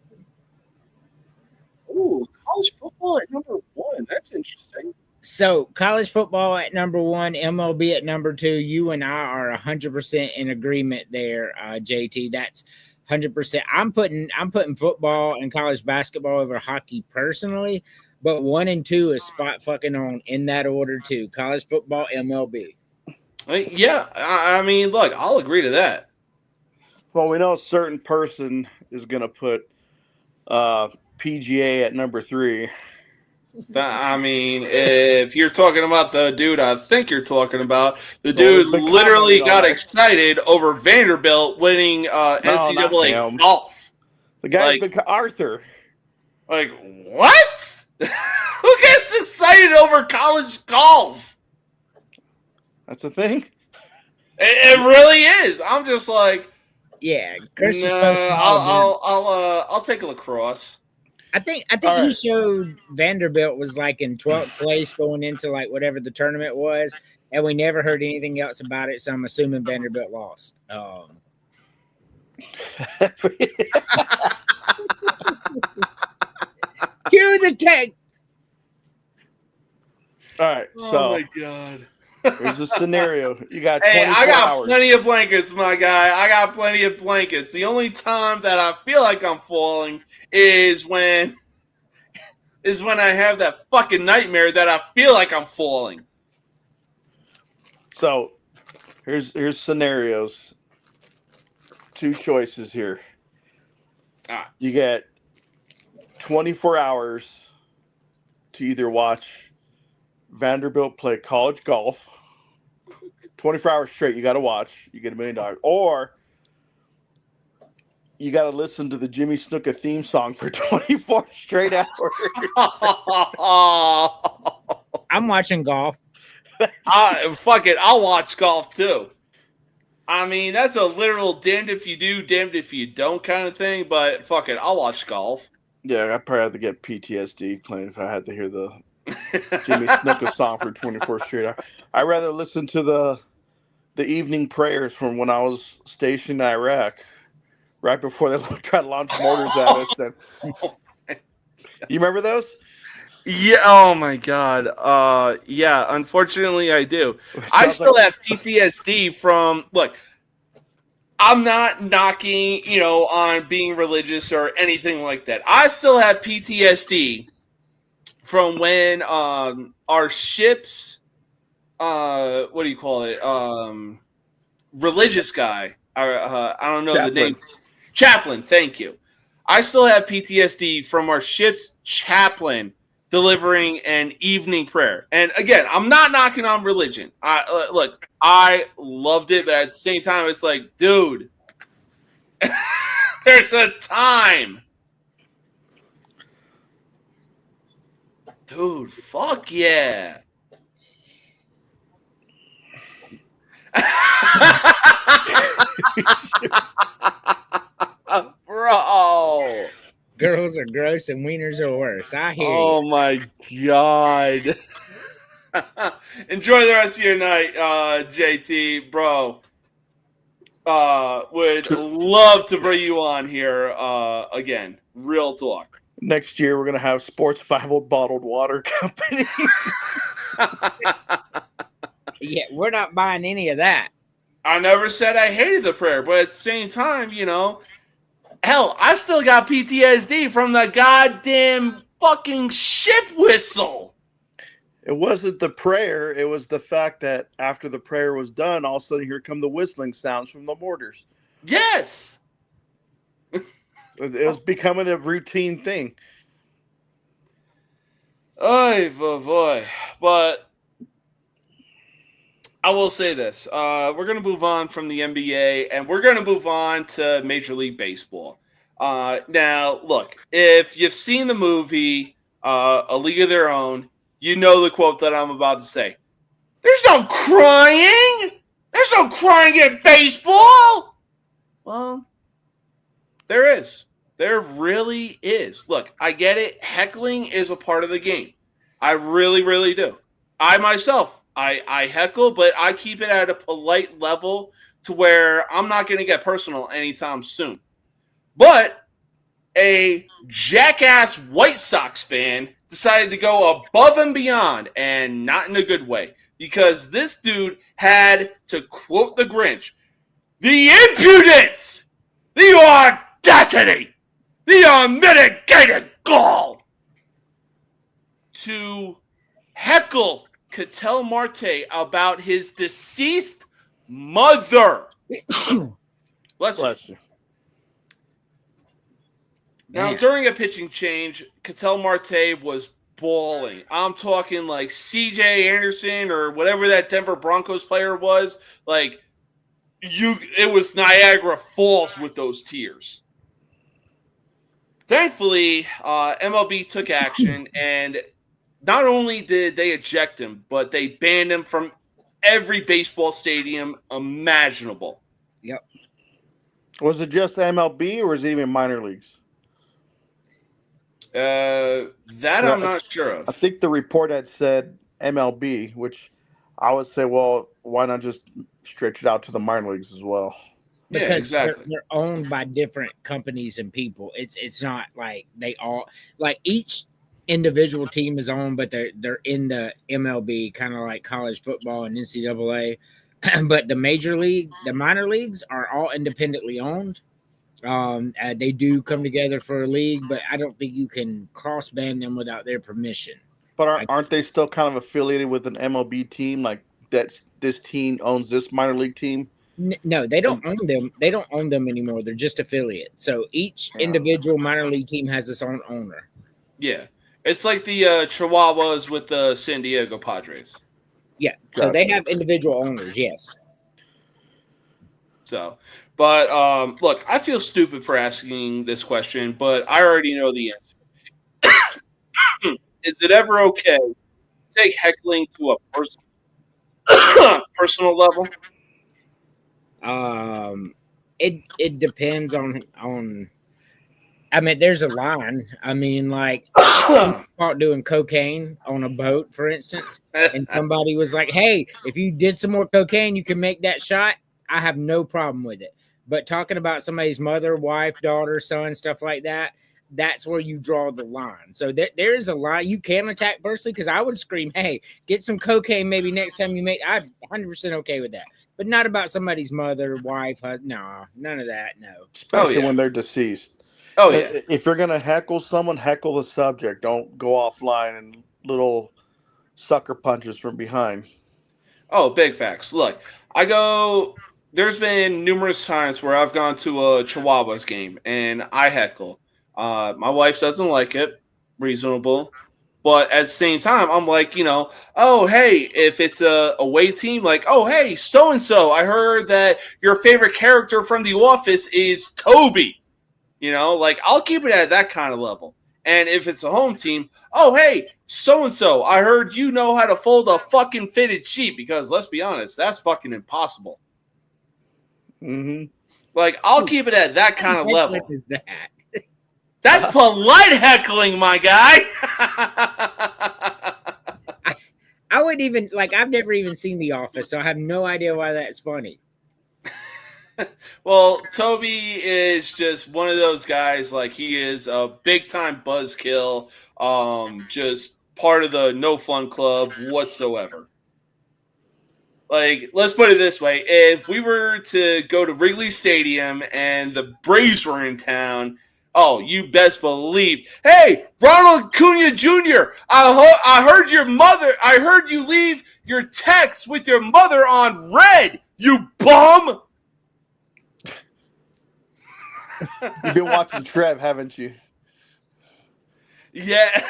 Ooh, college football at number 1. That's interesting. So college football at number 1, MLB at number 2. You and I are 100% in agreement there, JT. That's 100%. I'm putting football and college basketball over hockey personally, but 1 and 2 is spot fucking on in that order too. College football, MLB. Yeah, I mean, look, I'll agree to that. Well, we know a certain person is going to put PGA at number 3. I mean, if you're talking about the dude I think you're talking about, the dude literally got excited over Vanderbilt winning NCAA golf. The guy's been Arthur. Like, what? Who gets excited over college golf? That's a thing? It really is. I'm just like, yeah. I'll take a lacrosse. I think he showed Vanderbilt was like in 12th place going into like whatever the tournament was, and we never heard anything else about it. So I'm assuming Vanderbilt lost. Cue the tank. All right. Oh my God. Here's a scenario. You got 24 Hey, I got hours. plenty of blankets, my guy. I got plenty of blankets. The only time that I feel like I'm falling is when I have that fucking nightmare that I feel like I'm falling. So here's scenarios. 2 choices here. You get 24 hours to either watch Vanderbilt play college golf. 24 hours straight, you got to watch. You get $1 million. Or you got to listen to the Jimmy Snuka theme song for 24 straight hours. I'm watching golf. Fuck it. I'll watch golf too. I mean, that's a literal damned if you do, damned if you don't kind of thing. But fuck it. I'll watch golf. Yeah, I probably had to get PTSD playing if I had to hear the Jimmy Snuka song for 24th Street. I'd rather listen to the evening prayers from when I was stationed in Iraq, right before they tried to launch mortars at us. Then you remember those? Yeah. Oh my God. Yeah. Unfortunately, I do. I Sounds like still have PTSD from. Look, I'm not knocking, on being religious or anything like that. I still have PTSD from when our ship's what do you call it? Religious guy. I don't know the Chaplain. name. Chaplain. Thank you. I still have PTSD from our ship's chaplain delivering an evening prayer. And again, I'm not knocking on religion. Look, I loved it, but at the same time, it's like, dude, there's a time. Dude, fuck yeah. Bro. Girls are gross and wieners are worse. I hear Oh you. my God. Enjoy the rest of your night, JT, bro. Would love to bring you on here again. Real talk. Next year, we're going to have Sports 5 bottled water company. Yeah, we're not buying any of that. I never said I hated the prayer, but at the same time, hell, I still got PTSD from the goddamn fucking ship whistle. It wasn't the prayer. It was the fact that after the prayer was done, all of a sudden here come the whistling sounds from the mortars. Yes. It was becoming a routine thing. Oy, boy. But I will say this. We're going to move on from the NBA, and we're going to move on to Major League Baseball. Now, look, if you've seen the movie A League of Their Own, you know the quote that I'm about to say. There's no crying! There's no crying in baseball! Well, there is. There really is. Look, I get it. Heckling is a part of the game. I really, really do. I myself, I heckle, but I keep it at a polite level to where I'm not going to get personal anytime soon. But a jackass White Sox fan decided to go above and beyond, and not in a good way, because this dude had, to quote the Grinch, the impudence, the audacity, the unmitigated gall to heckle Ketel Marte about his deceased mother. Bless you. Now, during a pitching change, Ketel Marte was bawling. I'm talking like C.J. Anderson or whatever that Denver Broncos player was. Like, it was Niagara Falls with those tears. Thankfully, MLB took action, and not only did they eject him, but they banned him from every baseball stadium imaginable. Yep. Was it just MLB or was it even minor leagues? That I'm not sure of. I think the report had said MLB, which I would say, well, why not just stretch it out to the minor leagues as well? Because yeah, exactly. they're owned by different companies and people. It's not like they all, like, each individual team is owned, but they're in the MLB, kind of like college football and NCAA. But the minor leagues are all independently owned. They do come together for a league, but I don't think you can cross ban them without their permission. But aren't they still kind of affiliated with an MLB team? Like this team owns this minor league team? No, they don't own them. They don't own them anymore. They're just affiliates. So each individual minor league team has its own owner. Yeah, it's like the Chihuahuas with the San Diego Padres. Yeah, so they have individual owners. Yes. So. But, look, I feel stupid for asking this question, but I already know the answer. Is it ever okay to take heckling to a personal level? It depends on I mean, there's a line. I mean, like caught doing cocaine on a boat, for instance, and somebody was like, "Hey, if you did some more cocaine, you can make that shot." I have no problem with it. But talking about somebody's mother, wife, daughter, son, stuff like that, that's where you draw the line. So there is a line. You can attack personally, because I would scream, "Hey, get some cocaine maybe next time you make." I'm 100% okay with that. But not about somebody's mother, wife, husband. No, none of that. No. Especially when they're deceased. Oh, yeah. If you're going to heckle someone, heckle the subject. Don't go offline and little sucker punches from behind. Oh, big facts. Look, there's been numerous times where I've gone to a Chihuahuas game and I heckle. My wife doesn't like it. Reasonable. But at the same time, I'm like, oh, hey, if it's a away team, like, oh, hey, so-and-so, I heard that your favorite character from The Office is Toby. Like, I'll keep it at that kind of level. And if it's a home team, oh, hey, so-and-so, I heard you know how to fold a fucking fitted sheet, because let's be honest, that's fucking impossible. Mm-hmm. Like, I'll keep it at that kind of level. What is that? That's polite heckling, my guy. I wouldn't even, like, I've never even seen The Office, so I have no idea why that's funny. Well, Toby is just one of those guys. Like, he is a big-time buzzkill, just part of the no fun club whatsoever. Like, let's put it this way. If we were to go to Wrigley Stadium and the Braves were in town, oh, you best believe. Hey, Ronald Acuna Jr., I heard your mother. I heard you leave your text with your mother on red, you bum. You've been watching Trev, haven't you? Yeah.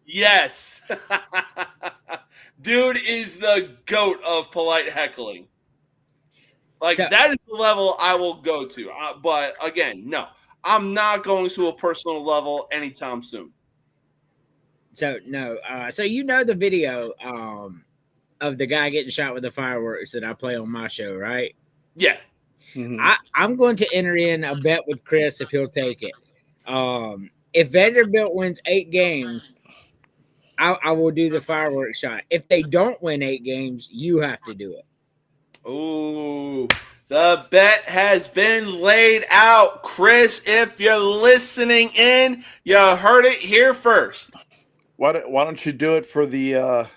Yes. Dude is the GOAT of polite heckling. Like, that is the level I will go to. But, again, no. I'm not going to a personal level anytime soon. So, no. So, the video of the guy getting shot with the fireworks that I play on my show, right? Yeah. Mm-hmm. I'm going to enter in a bet with Chris if he'll take it. If Vanderbilt wins 8 games, I will do the fireworks shot. If they don't win 8 games, you have to do it. Ooh, the bet has been laid out. Chris, if you're listening in, you heard it here first. Why don't you do it for the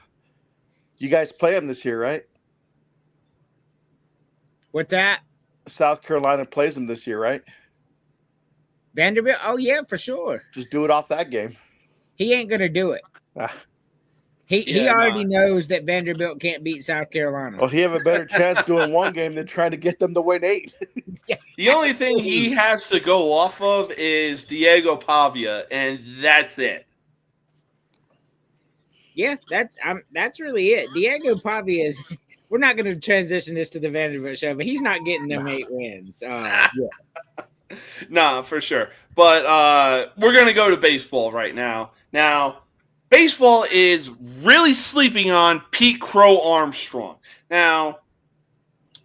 you guys play them this year, right? What's that? South Carolina plays them this year, right? Vanderbilt? Oh, yeah, for sure. Just do it off that game. He ain't going to do it. He already knows that Vanderbilt can't beat South Carolina. Well, he have a better chance doing one game than trying to get them to win 8. The only thing he has to go off of is Diego Pavia, and that's it. Yeah, that's really it. Diego Pavia is. We're not going to transition this to the Vanderbilt show, but he's not getting them 8 wins. Yeah. Nah, for sure. But we're going to go to baseball right now. Now, baseball is really sleeping on Pete Crow Armstrong. Now,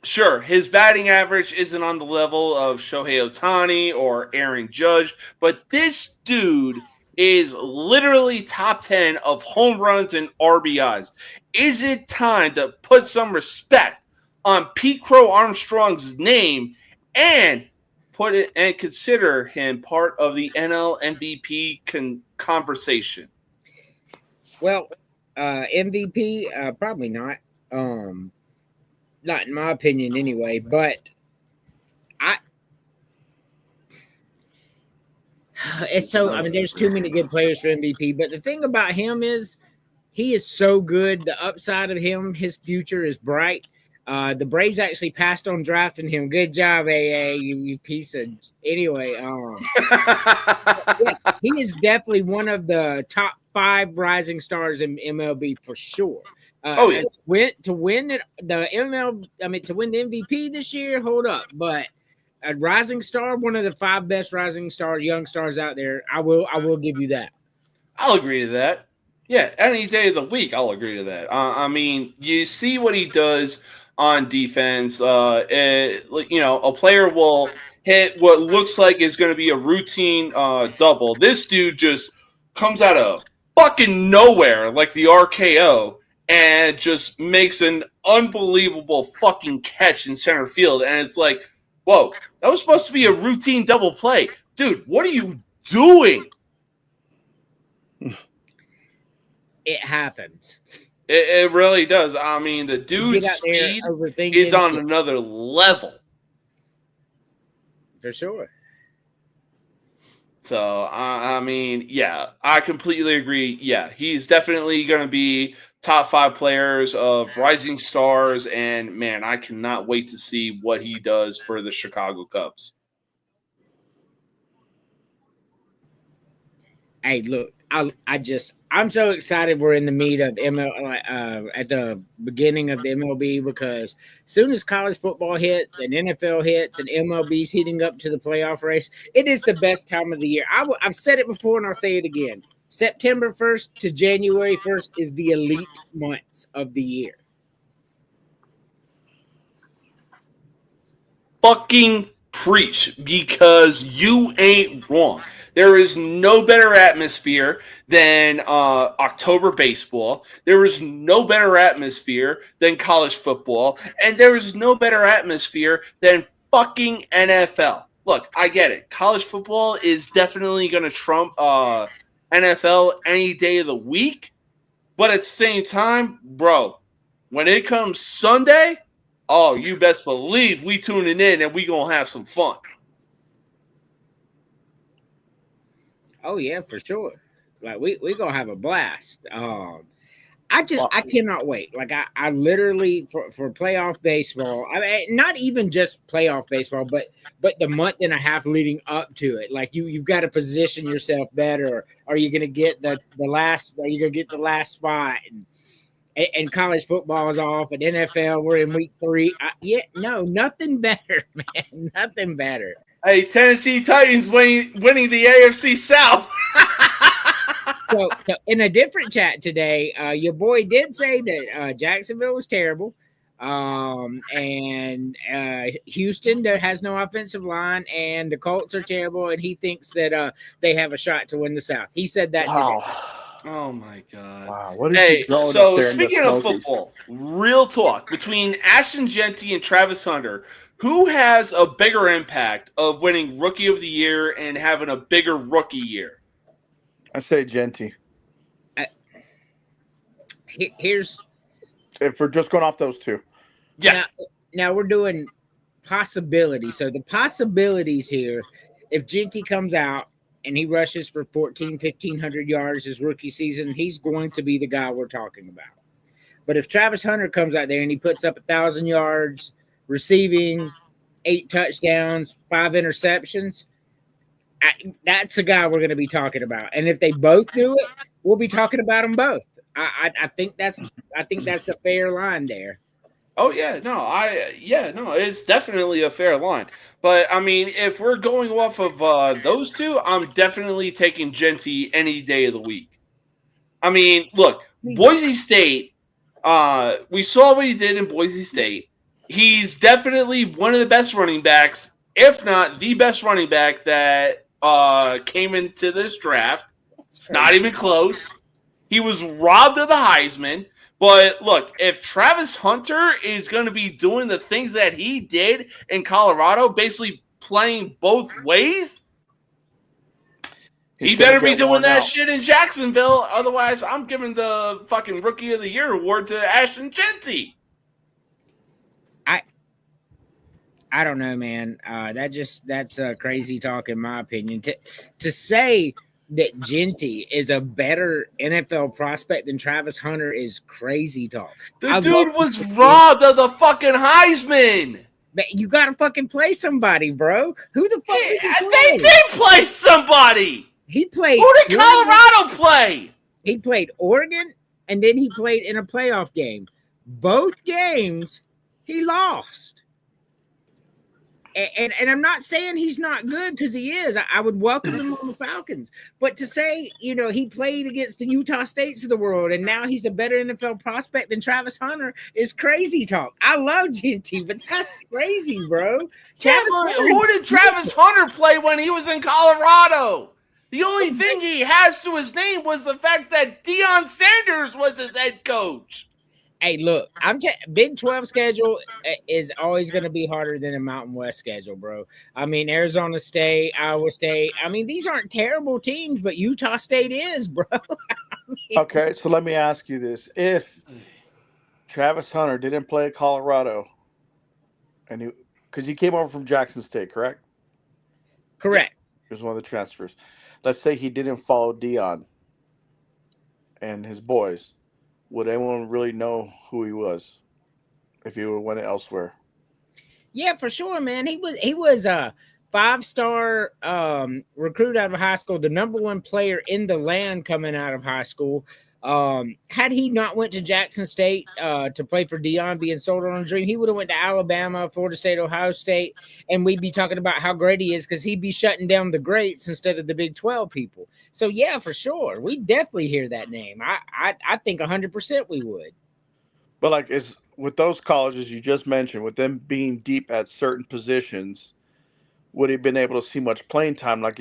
sure, his batting average isn't on the level of Shohei Ohtani or Aaron Judge, but this dude is literally top 10 of home runs and RBIs. Is it time to put some respect on Pete Crow Armstrong's name and put it and consider him part of the NL MVP conversation? Well, MVP, probably not. Not in my opinion, anyway. But it's so. I mean, there's too many good players for MVP. But the thing about him is, he is so good. The upside of him, his future is bright. The Braves actually passed on drafting him. Good job, AA, you piece of. Anyway, yeah, he is definitely one of the top 5 rising stars in MLB for sure. Oh yeah, to win the MVP this year. Hold up, but a rising star, one of the 5 best rising stars, young stars out there. I will give you that. I'll agree to that. Yeah, any day of the week, I'll agree to that. I mean, you see what he does on defense. A player will hit what looks like is going to be a routine double. This dude just comes out of fucking nowhere like the RKO and just makes an unbelievable fucking catch in center field. And it's like, whoa, that was supposed to be a routine double play. Dude, what are you doing? It happens. It really does. I mean, the dude's speed is on another level. For sure. So, I mean, yeah, I completely agree. Yeah, he's definitely going to be top 5 players of Rising Stars. And, man, I cannot wait to see what he does for the Chicago Cubs. Hey, look, I'm so excited we're in the meat of at the beginning of the MLB, because as soon as college football hits and NFL hits and MLB's heating up to the playoff race, it is the best time of the year. I've said it before and I'll say it again. September 1st to January 1st is the elite months of the year. Fucking preach, because you ain't wrong. There is no better atmosphere than October baseball. There is no better atmosphere than college football. And there is no better atmosphere than fucking NFL. Look, I get it. College football is definitely going to trump NFL any day of the week. But at the same time, bro, when it comes Sunday, oh, you best believe we tuning in and we going to have some fun. Oh yeah, for sure. Like we gonna have a blast. I cannot wait. Like I literally for playoff baseball. I mean, not even just playoff baseball, but the month and a half leading up to it. Like you've got to position yourself better. Are you gonna get the last? Are you gonna get the last spot? And college football is off, and NFL we're in week 3. Nothing better, man. Nothing better. Hey, Tennessee Titans winning the AFC South. So in a different chat today, your boy did say that Jacksonville was terrible, and Houston that has no offensive line, and the Colts are terrible, and he thinks that they have a shot to win the South. He said that today. Oh my God! Wow, what is hey, he going so up there speaking of football, real talk between Ashton Jeanty and Travis Hunter, who has a bigger impact of winning Rookie of the Year and having a bigger rookie year? I say Jeanty. Here's if we're just going off those two. Yeah. Now we're doing possibilities. So the possibilities here, if Jeanty comes out and he rushes for 1,500 yards his rookie season, he's going to be the guy we're talking about. But if Travis Hunter comes out there and he puts up 1,000 yards, receiving, 8 touchdowns, 5 interceptions, that's the guy we're going to be talking about. And if they both do it, we'll be talking about them both. I think that's a fair line there. Oh yeah, it's definitely a fair line. But I mean, if we're going off of those two, I'm definitely taking Jeanty any day of the week. I mean, look, Boise State. We saw what he did in Boise State. He's definitely one of the best running backs, if not the best running back that came into this draft. It's not even close. He was robbed of the Heisman. But look, if Travis Hunter is going to be doing the things that he did in Colorado, basically playing both ways, he better be doing that shit in Jacksonville. Otherwise, I'm giving the fucking Rookie of the Year award to Ashton Jeanty. I don't know, man. That's crazy talk, in my opinion. To say that Jeanty is a better NFL prospect than Travis Hunter is crazy talk. The dude was robbed of the fucking Heisman. But you got to fucking play somebody, bro. Who the fuck did he play? They did play somebody. He played. Who did Colorado play? He played Oregon, and then he played in a playoff game. Both games, he lost. And I'm not saying he's not good because he is. I would welcome him on the Falcons. But to say, he played against the Utah States of the world and now he's a better NFL prospect than Travis Hunter is crazy talk. I love GT, but that's crazy, bro. Yeah, but who did Travis Hunter play when he was in Colorado? The only thing he has to his name was the fact that Deion Sanders was his head coach. Hey, look, Big 12 schedule is always going to be harder than a Mountain West schedule, bro. I mean, Arizona State, Iowa State. I mean, these aren't terrible teams, but Utah State is, bro. Okay, so let me ask you this. If Travis Hunter didn't play at Colorado, because he came over from Jackson State, correct? Correct. He was one of the transfers. Let's say he didn't follow Deion and his boys. Would anyone really know who he was if he would have went elsewhere? Yeah, for sure, man. He was a 5-star recruit out of high school, the number 1 player in the land coming out of high school. Had he not went to Jackson State to play for Deion, being sold on a dream, he would have went to Alabama, Florida State, Ohio State, and we'd be talking about how great he is because he'd be shutting down the greats instead of the Big 12 people. So yeah, for sure, we definitely hear that name. I think 100% we would. But like, it's with those colleges you just mentioned, with them being deep at certain positions, would he have been able to see much playing time like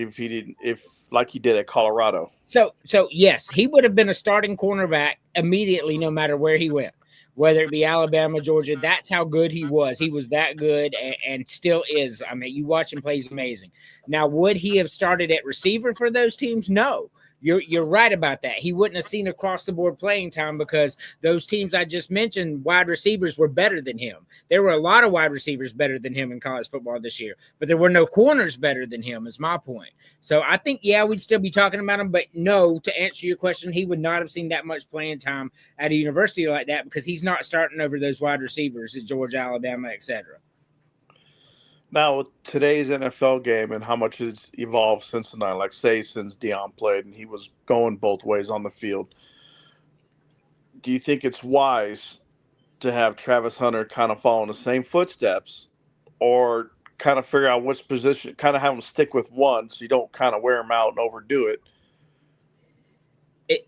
like he did at Colorado? So yes, he would have been a starting cornerback immediately, no matter where he went, whether it be Alabama, Georgia. That's how good he was. He was that good and still is. I mean, you watch him play, he's amazing. Now, would he have started at receiver for those teams? No. You're right about that. He wouldn't have seen across the board playing time because those teams I just mentioned, wide receivers were better than him. There were a lot of wide receivers better than him in college football this year, but there were no corners better than him is my point. So I think, yeah, we'd still be talking about him, but no, to answer your question, he would not have seen that much playing time at a university like that because he's not starting over those wide receivers at Georgia, Alabama, etc. Now, with today's NFL game and how much has evolved since the night, like say since Deion played and he was going both ways on the field, do you think it's wise to have Travis Hunter kind of follow in the same footsteps or kind of figure out which position, kind of have him stick with one so you don't kind of wear him out and overdo it?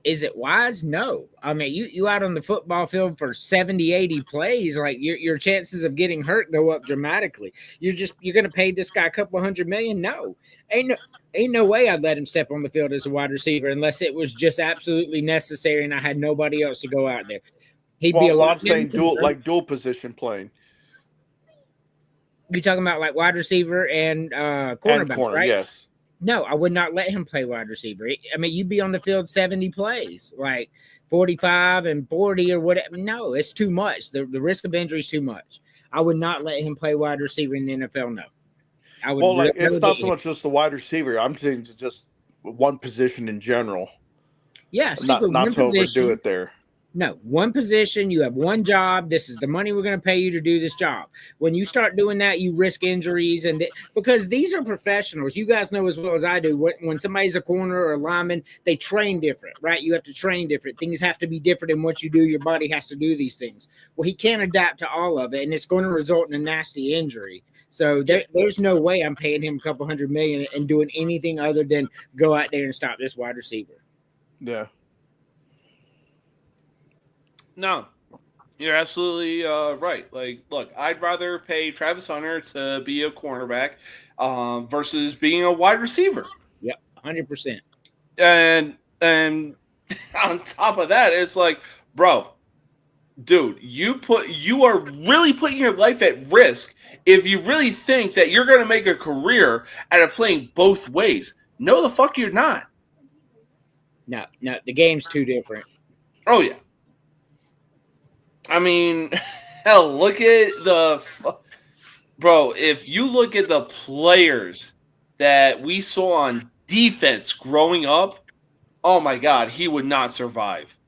Is it wise? No. I mean, you out on the football field for 70, 80 plays, like your chances of getting hurt go up dramatically. You're going to pay this guy a couple $100 million? No. Ain't no way I'd let him step on the field as a wide receiver unless it was just absolutely necessary and I had nobody else to go out there. He'd be a lot. I'm saying dual position playing. You're talking about like wide receiver and cornerback, right? Yes. No, I would not let him play wide receiver. I mean, you'd be on the field 70 plays, like 45 and 40 or whatever. No, it's too much. The risk of injury is too much. I would not let him play wide receiver in the NFL, no. I would. Well, it's not so much just the wide receiver. I'm saying just one position in general. Yeah, not to overdo it there. No, one position, you have one job. This is the money we're going to pay you to do this job. When you start doing that, you risk injuries. Because these are professionals. You guys know as well as I do, when somebody's a corner or a lineman, they train different, right? You have to train different. Things have to be different in what you do. Your body has to do these things. Well, he can't adapt to all of it, and it's going to result in a nasty injury. So there's no way I'm paying him a couple $100 million and doing anything other than go out there and stop this wide receiver. Yeah. No, you're absolutely right. Like, look, I'd rather pay Travis Hunter to be a cornerback versus being a wide receiver. Yep, 100%. And on top of that, it's like, bro, dude, you are really putting your life at risk if you really think that you're going to make a career out of playing both ways. No, the fuck you're not. No, the game's too different. Oh, yeah. I mean, hell, look at bro, if you look at the players that we saw on defense growing up, oh my God, he would not survive.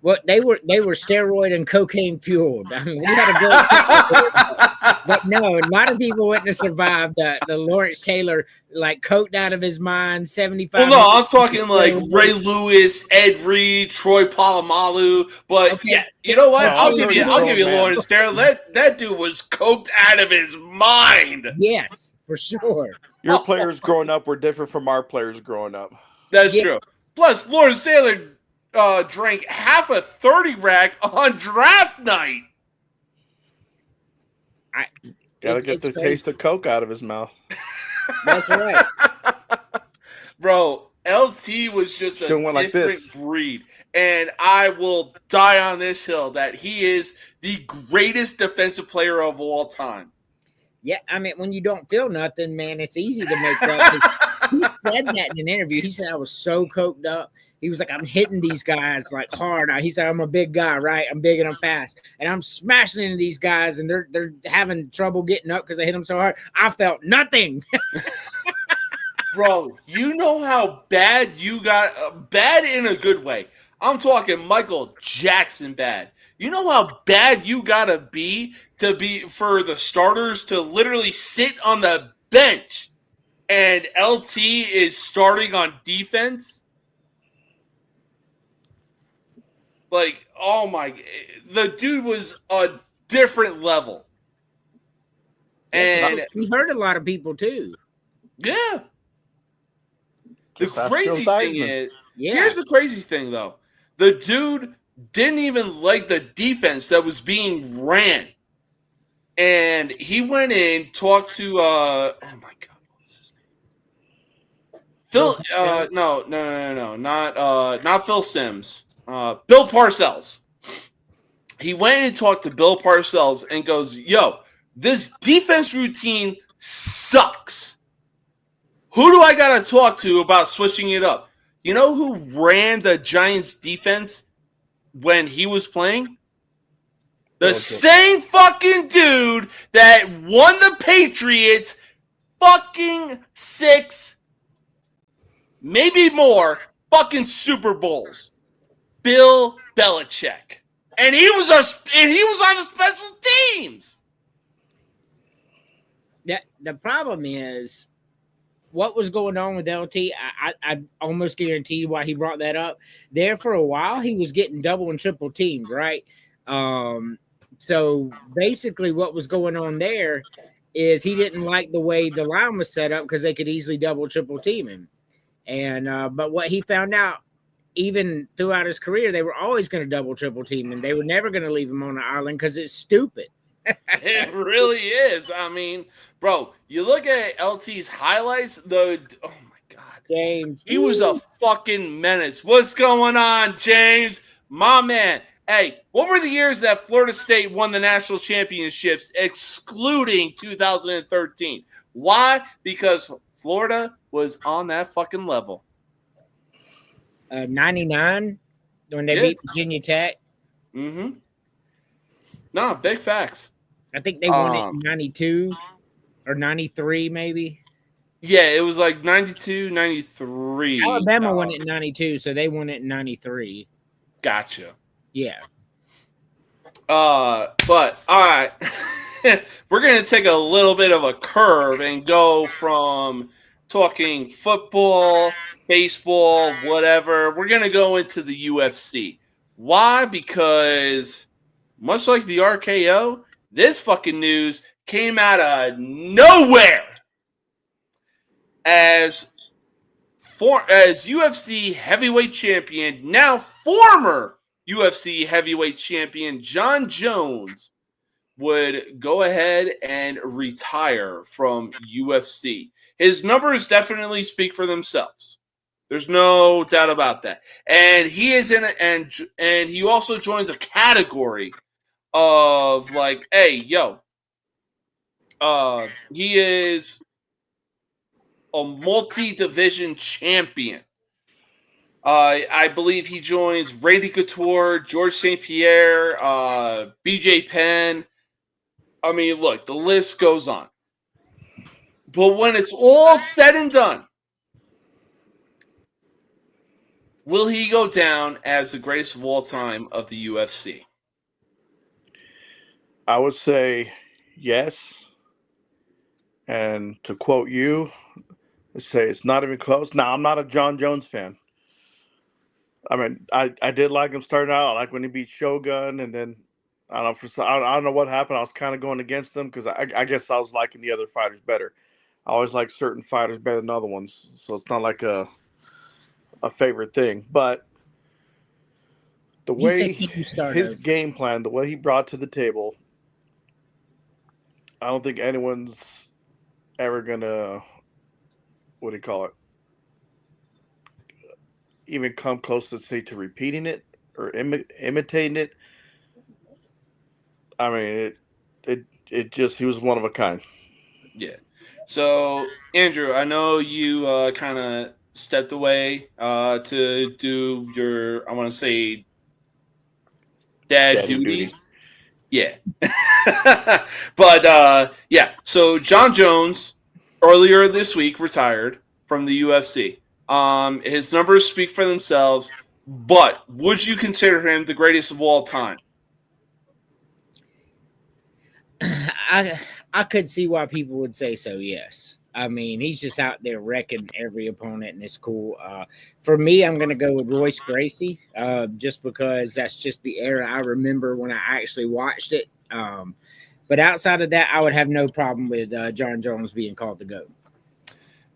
Well, they were steroid and cocaine fueled. I mean, we had a great but no, a lot of people wouldn't have survived the Lawrence Taylor like coked out of his mind 75. Well, no, I'm talking like Ray Lewis, Ed Reed, Troy Polamalu. But Okay. yeah, you know what? No, I'll give you man. Lawrence Taylor. That dude was coked out of his mind. Yes, for sure. Your players growing up were different from our players growing up. That's Yeah. true. Plus, Lawrence Taylor drank half a 30 rack on draft night. Gotta get the taste of Coke out of his mouth. That's right. Bro, LT was just a Doing one like different this. breed. And I will die on this hill that he is the greatest defensive player of all time. Yeah, I mean, when you don't feel nothing, man, it's easy to make that. He said that in an interview. He said, I was so coked up. He was like, I'm hitting these guys like hard. He said, I'm a big guy, right? I'm big and I'm fast. And I'm smashing into these guys, and they're having trouble getting up because I hit them so hard. I felt nothing. Bro, you know how bad you got? Bad in a good way. I'm talking Michael Jackson bad. You know how bad you gotta be for the starters to literally sit on the bench and LT is starting on defense? Like, oh my, the dude was a different level. And he hurt a lot of people too. yeah. The That's crazy Joe thing Theismann. is, Yeah. here's the crazy thing though. The dude didn't even like the defense that was being ran. And he went in, talked to oh my god, what was his name? Phil no, not Phil Sims. Bill Parcells. He went and talked to Bill Parcells and goes, yo, this defense routine sucks. Who do I got to talk to about switching it up? You know who ran the Giants defense when he was playing? The same fucking dude that won the Patriots fucking 6, maybe more, fucking Super Bowls. Bill Belichick. And he was on the special teams. The problem is what was going on with LT. I almost guarantee you why he brought that up. There for a while, he was getting double and triple teamed, right? So basically what was going on there is he didn't like the way the line was set up because they could easily double, triple team him. And but what he found out, even throughout his career, they were always going to double, triple team him. They were never going to leave him on the island because it's stupid. It really is. I mean, bro, you look at LT's highlights, oh my God. James. He was a fucking menace. What's going on, James? My man. Hey, what were the years that Florida State won the national championships, excluding 2013? Why? Because Florida was on that fucking level. 99 when they beat Virginia Tech. Mm-hmm. No, big facts. I think they won it in 92 or 93, maybe. Yeah, it was like 92, 93. Alabama won it in 92, so they won it in 93. Gotcha. Yeah. But all right. We're going to take a little bit of a curve and go from talking football, baseball, whatever. We're going to go into the UFC. Why? Because much like the RKO, this fucking news came out of nowhere. As UFC heavyweight champion, now former UFC heavyweight champion John Jones would go ahead and retire from UFC. His numbers definitely speak for themselves. There's no doubt about that. And he is and he also joins a category of like, hey, yo, he is a multi-division champion. I believe he joins Randy Couture, George St. Pierre, BJ Penn. I mean, look, the list goes on. But when it's all said and done, Will he go down as the greatest of all time of the UFC? I would say yes. And to quote you, say it's not even close. Now, I'm not a John Jones fan. I mean, I did like him starting out. I like when he beat Shogun, and then I don't know what happened. I was kind of going against him because I guess I was liking the other fighters better. I always like certain fighters better than other ones, so it's not like a favorite thing. But the way his game plan, the way he brought to the table, I don't think anyone's ever gonna, what do you call it, even come close to say to repeating it or imitating it. I mean, it just, he was one of a kind. Yeah. So, Andrew, I know you kind of stepped away to do your, I want to say, dad duties. Yeah. But, yeah. So, John Jones, earlier this week, retired from the UFC. His numbers speak for themselves, but would you consider him the greatest of all time? I could see why people would say so, yes. I mean, he's just out there wrecking every opponent, and it's cool. For me, I'm going to go with Royce Gracie, just because that's just the era I remember when I actually watched it. But outside of that, I would have no problem with John Jones being called the GOAT.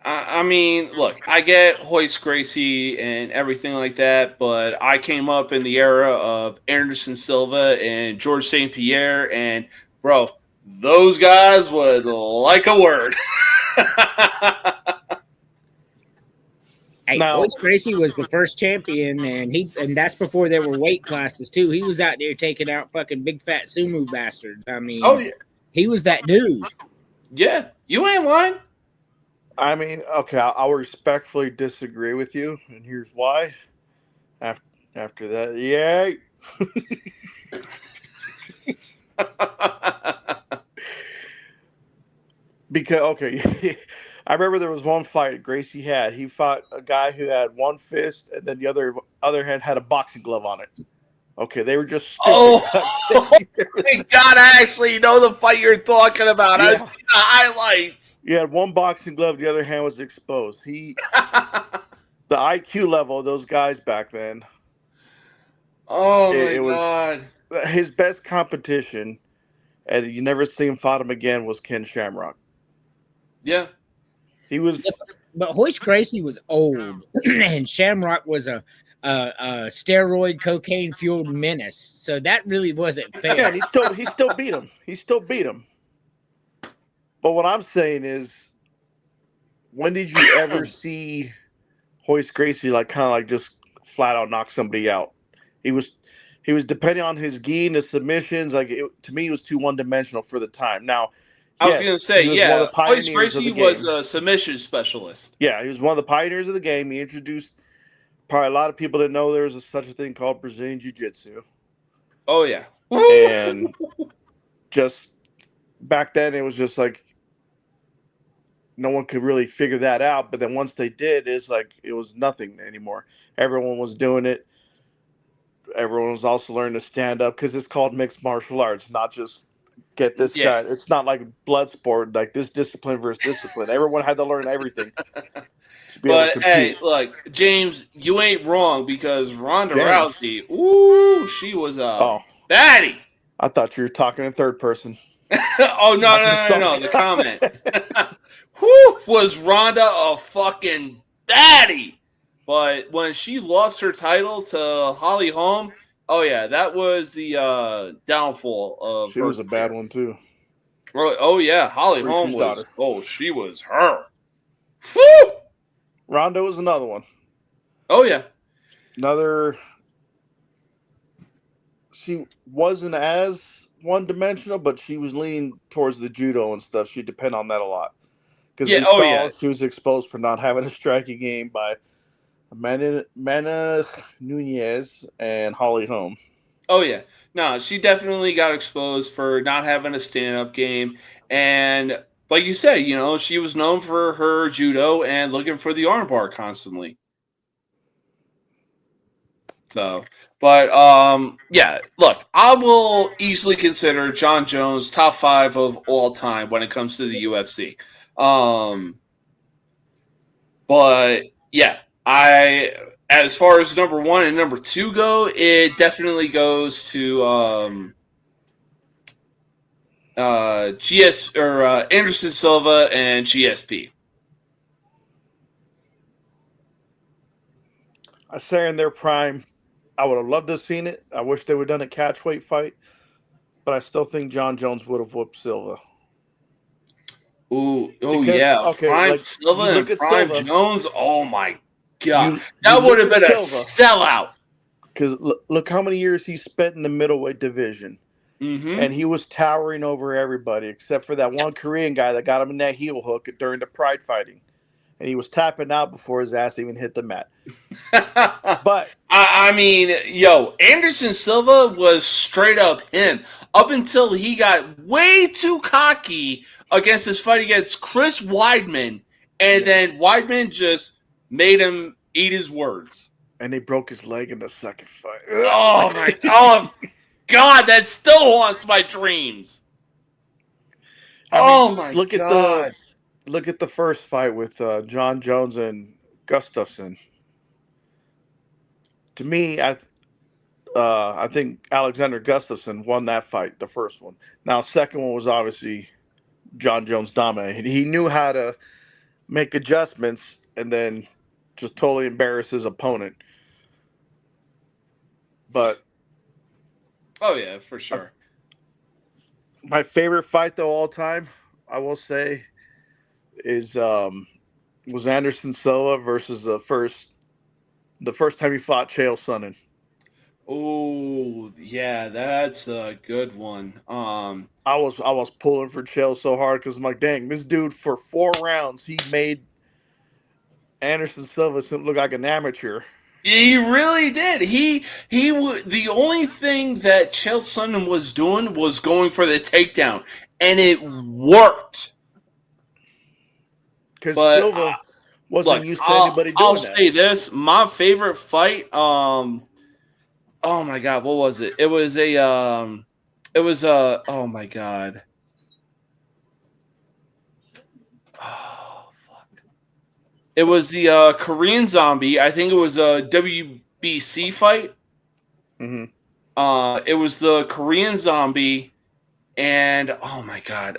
I mean, look, I get Royce Gracie and everything like that, but I came up in the era of Anderson Silva and George St. Pierre, and, bro, those guys would like a word. Hey, Royce Gracie was the first champion, and that's before there were weight classes too. He was out there taking out fucking big fat sumo bastards. I mean, yeah. He was that dude. Yeah, you ain't lying. I mean, okay, I'll respectfully disagree with you, and here's why. After that, yay. Because, okay, I remember there was one fight Gracie had. He fought a guy who had one fist, and then the other hand had a boxing glove on it. Okay, they were just stupid. Oh, my God, I actually know the fight you're talking about. Yeah. I've seen the highlights. You had one boxing glove, the other hand was exposed. The IQ level of those guys back then. Oh, my God. His best competition, and you never see him fight him again, was Ken Shamrock. Yeah. He was. But Royce Gracie was old, and Shamrock was a steroid cocaine fueled menace. So that really wasn't fair. Yeah, he still beat him. He still beat him. But what I'm saying is, when did you ever see Royce Gracie just flat out knock somebody out? He was depending on his gi and his submissions. To me, it was too one dimensional for the time. Now, I was going to say, yeah, Royce Gracie was a submission specialist. Yeah, he was one of the pioneers of the game. He introduced. Probably a lot of people didn't know there was such a thing called Brazilian Jiu-Jitsu. Oh, yeah. And just back then, it was just like no one could really figure that out. But then once they did, it was nothing anymore. Everyone was doing it. Everyone was also learning to stand up because it's called mixed martial arts, not just get this guy. It's not like blood sport, like this discipline versus discipline. Everyone had to learn everything. But hey, look, James, you ain't wrong because Ronda Rousey, ooh, she was a baddie. I thought you were talking in third person. Oh no, the comment. Whoo, was Ronda a fucking baddie? But when she lost her title to Holly Holm, oh yeah, that was the downfall of. She was a bad one too. Oh yeah, Holly Holm was. Daughter. Oh, she was her. Whoo! Ronda was another one. Oh, yeah. She wasn't as one-dimensional, but she was leaning towards the judo and stuff. She depended on that a lot. Because she was exposed for not having a striking game by Mana Nunez and Holly Holm. Oh, yeah. No, she definitely got exposed for not having a stand-up game. And like you said, she was known for her judo and looking for the armbar constantly. So, but yeah, look, I will easily consider John Jones top 5 of all time when it comes to the UFC. But yeah, as far as number 1 and number 2 go, it definitely goes to Anderson Silva and GSP. I say in their prime, I would have loved to have seen it. I wish they would have done a catchweight fight, but I still think John Jones would have whooped Silva. Oh Because, yeah, okay, prime like, Silva you and look at prime Silva. Jones. Oh my god, You that would have look been at a Silva. sellout. Because look how many years he spent in the middleweight division. Mm-hmm. And he was towering over everybody except for that one Korean guy that got him in that heel hook during the Pride fighting. And he was tapping out before his ass even hit the mat. But I mean, Anderson Silva was straight up him up until he got way too cocky against his fight against Chris Weidman, and then Weidman just made him eat his words. And they broke his leg in the second fight. Oh my God, that still haunts my dreams. My God. Look at the first fight with John Jones and Gustafsson. To me, I think Alexander Gustafsson won that fight, the first one. Now, second one was obviously John Jones dominated. He knew how to make adjustments and then just totally embarrass his opponent. But oh yeah, for sure. My favorite fight though all time, I will say, is was Anderson Silva versus the first time he fought Chael Sonnen. Oh yeah, that's a good one. I was pulling for Chael so hard because I'm like, dang, this dude for 4 rounds he made Anderson Silva look like an amateur. He really did. The only thing that Chael Sonnen was doing was going for the takedown, and it worked. Because Silva wasn't used to anybody doing that. I'll say this: my favorite fight. Oh my God, what was it? It was oh my God. It was the Korean Zombie. I think it was a WBC fight. Mm-hmm. It was the Korean Zombie, and oh my God,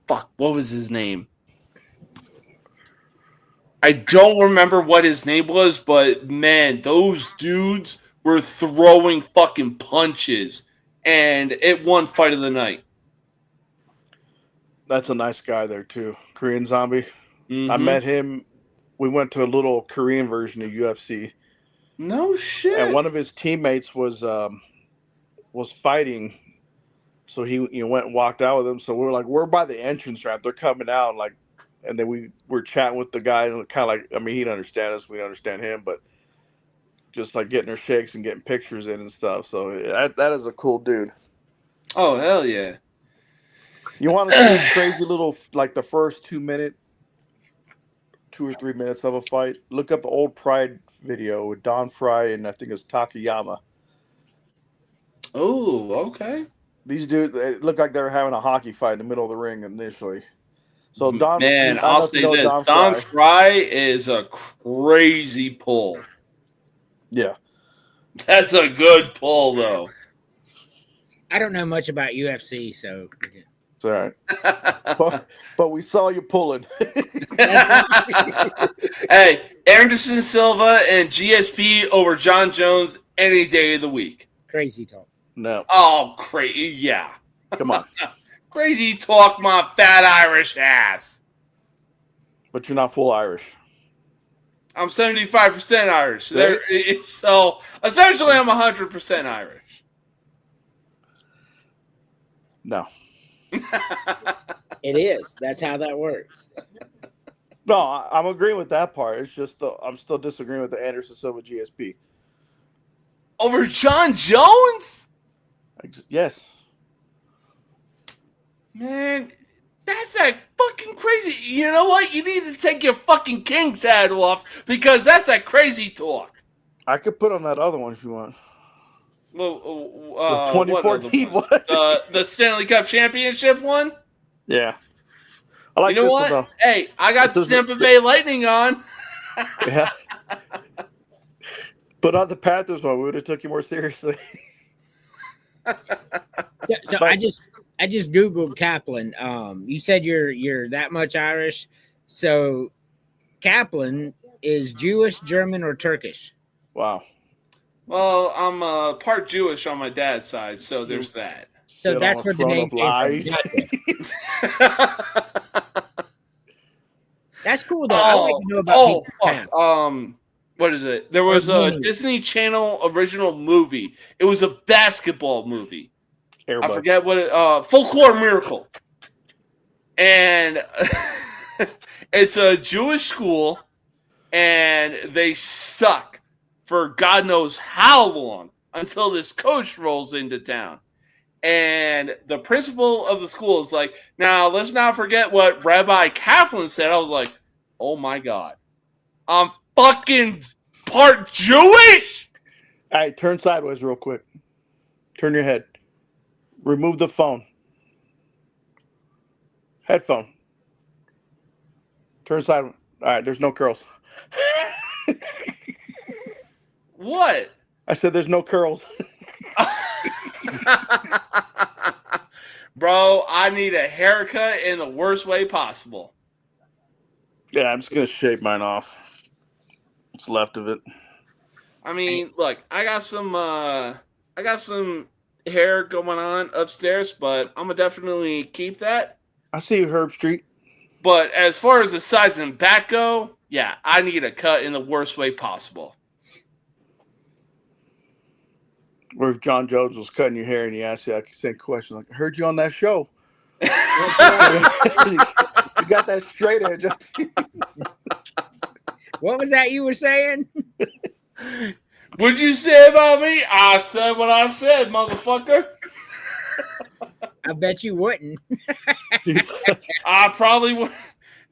fuck, what was his name? I don't remember what his name was, but man, those dudes were throwing fucking punches, and it won fight of the night. That's a nice guy there too, Korean Zombie. Mm-hmm. I met him. We went to a little Korean version of UFC. No shit. And one of his teammates was fighting, so he went and walked out with him. So we were like, we're by the entrance ramp. They're coming out, and then we were chatting with the guy, and kind of like, I mean, he'd understand us, we'd understand him, but just like getting our shakes and getting pictures in and stuff. So that is a cool dude. Oh hell yeah! You want to see crazy little, like the first 2 or 3 minutes of a fight? Look up the old Pride video with Don Fry and I think it's Takayama. Oh, okay. These dudes, they look like they were having a hockey fight in the middle of the ring initially. So I'll say this: Don Fry is a crazy pull. Yeah, that's a good pull, though. I don't know much about UFC, so it's all right. but we saw you pulling. Hey, Anderson Silva and GSP over John Jones any day of the week. Crazy talk. No. Oh, crazy! Yeah. Come on. Crazy talk, my fat Irish ass. But you're not full Irish. I'm 75% Irish. So essentially, I'm 100% Irish. No. It is. That's how that works. No, I'm agreeing with that part. It's just I'm still disagreeing with the Anderson Silva GSP. Over John Jones? Yes. Man, that's like fucking crazy. You know what? You need to take your fucking king's hat off because that's like crazy talk. I could put on that other one if you want. Well, The 2014 one. The Stanley Cup Championship one? Yeah. I like you know this what? one, though. Hey, I got the Tampa Bay Lightning on. Yeah. But on the Panthers one, we would have took you more seriously. So I just Googled Kaplan. You said you're that much Irish. So Kaplan is Jewish, German, or Turkish? Wow. Well, I'm part Jewish on my dad's side, so there's that. So Sit that's on a where the throne name of came lies. from. Gotcha. That's cool though. I like to know about people's past. What is it? There was a Disney Channel original movie. It was a basketball movie. Airbud. I forget what it. Folklore Miracle, and it's a Jewish school, and they suck for God knows how long until this coach rolls into town. And the principal of the school is like, now let's not forget what Rabbi Kaplan said. I was like, oh my God, I'm fucking part Jewish. All right, turn sideways real quick. Turn your head. Remove the phone. Headphone. Turn sideways. All right, there's no curls. What? I said there's no curls. Bro, I need a haircut in the worst way possible. Yeah, I'm just gonna shave mine off. What's left of it. I mean, look, I got some hair going on upstairs, but I'm gonna definitely keep that. I see you, Herb Street. But as far as the sides and back go, yeah, I need a cut in the worst way possible. Or if John Jones was cutting your hair and he asked you that same question, like, I heard you on that show. You got that straight edge. What was that you were saying? What'd you say about me? I said what I said, motherfucker. I bet you wouldn't. I probably would.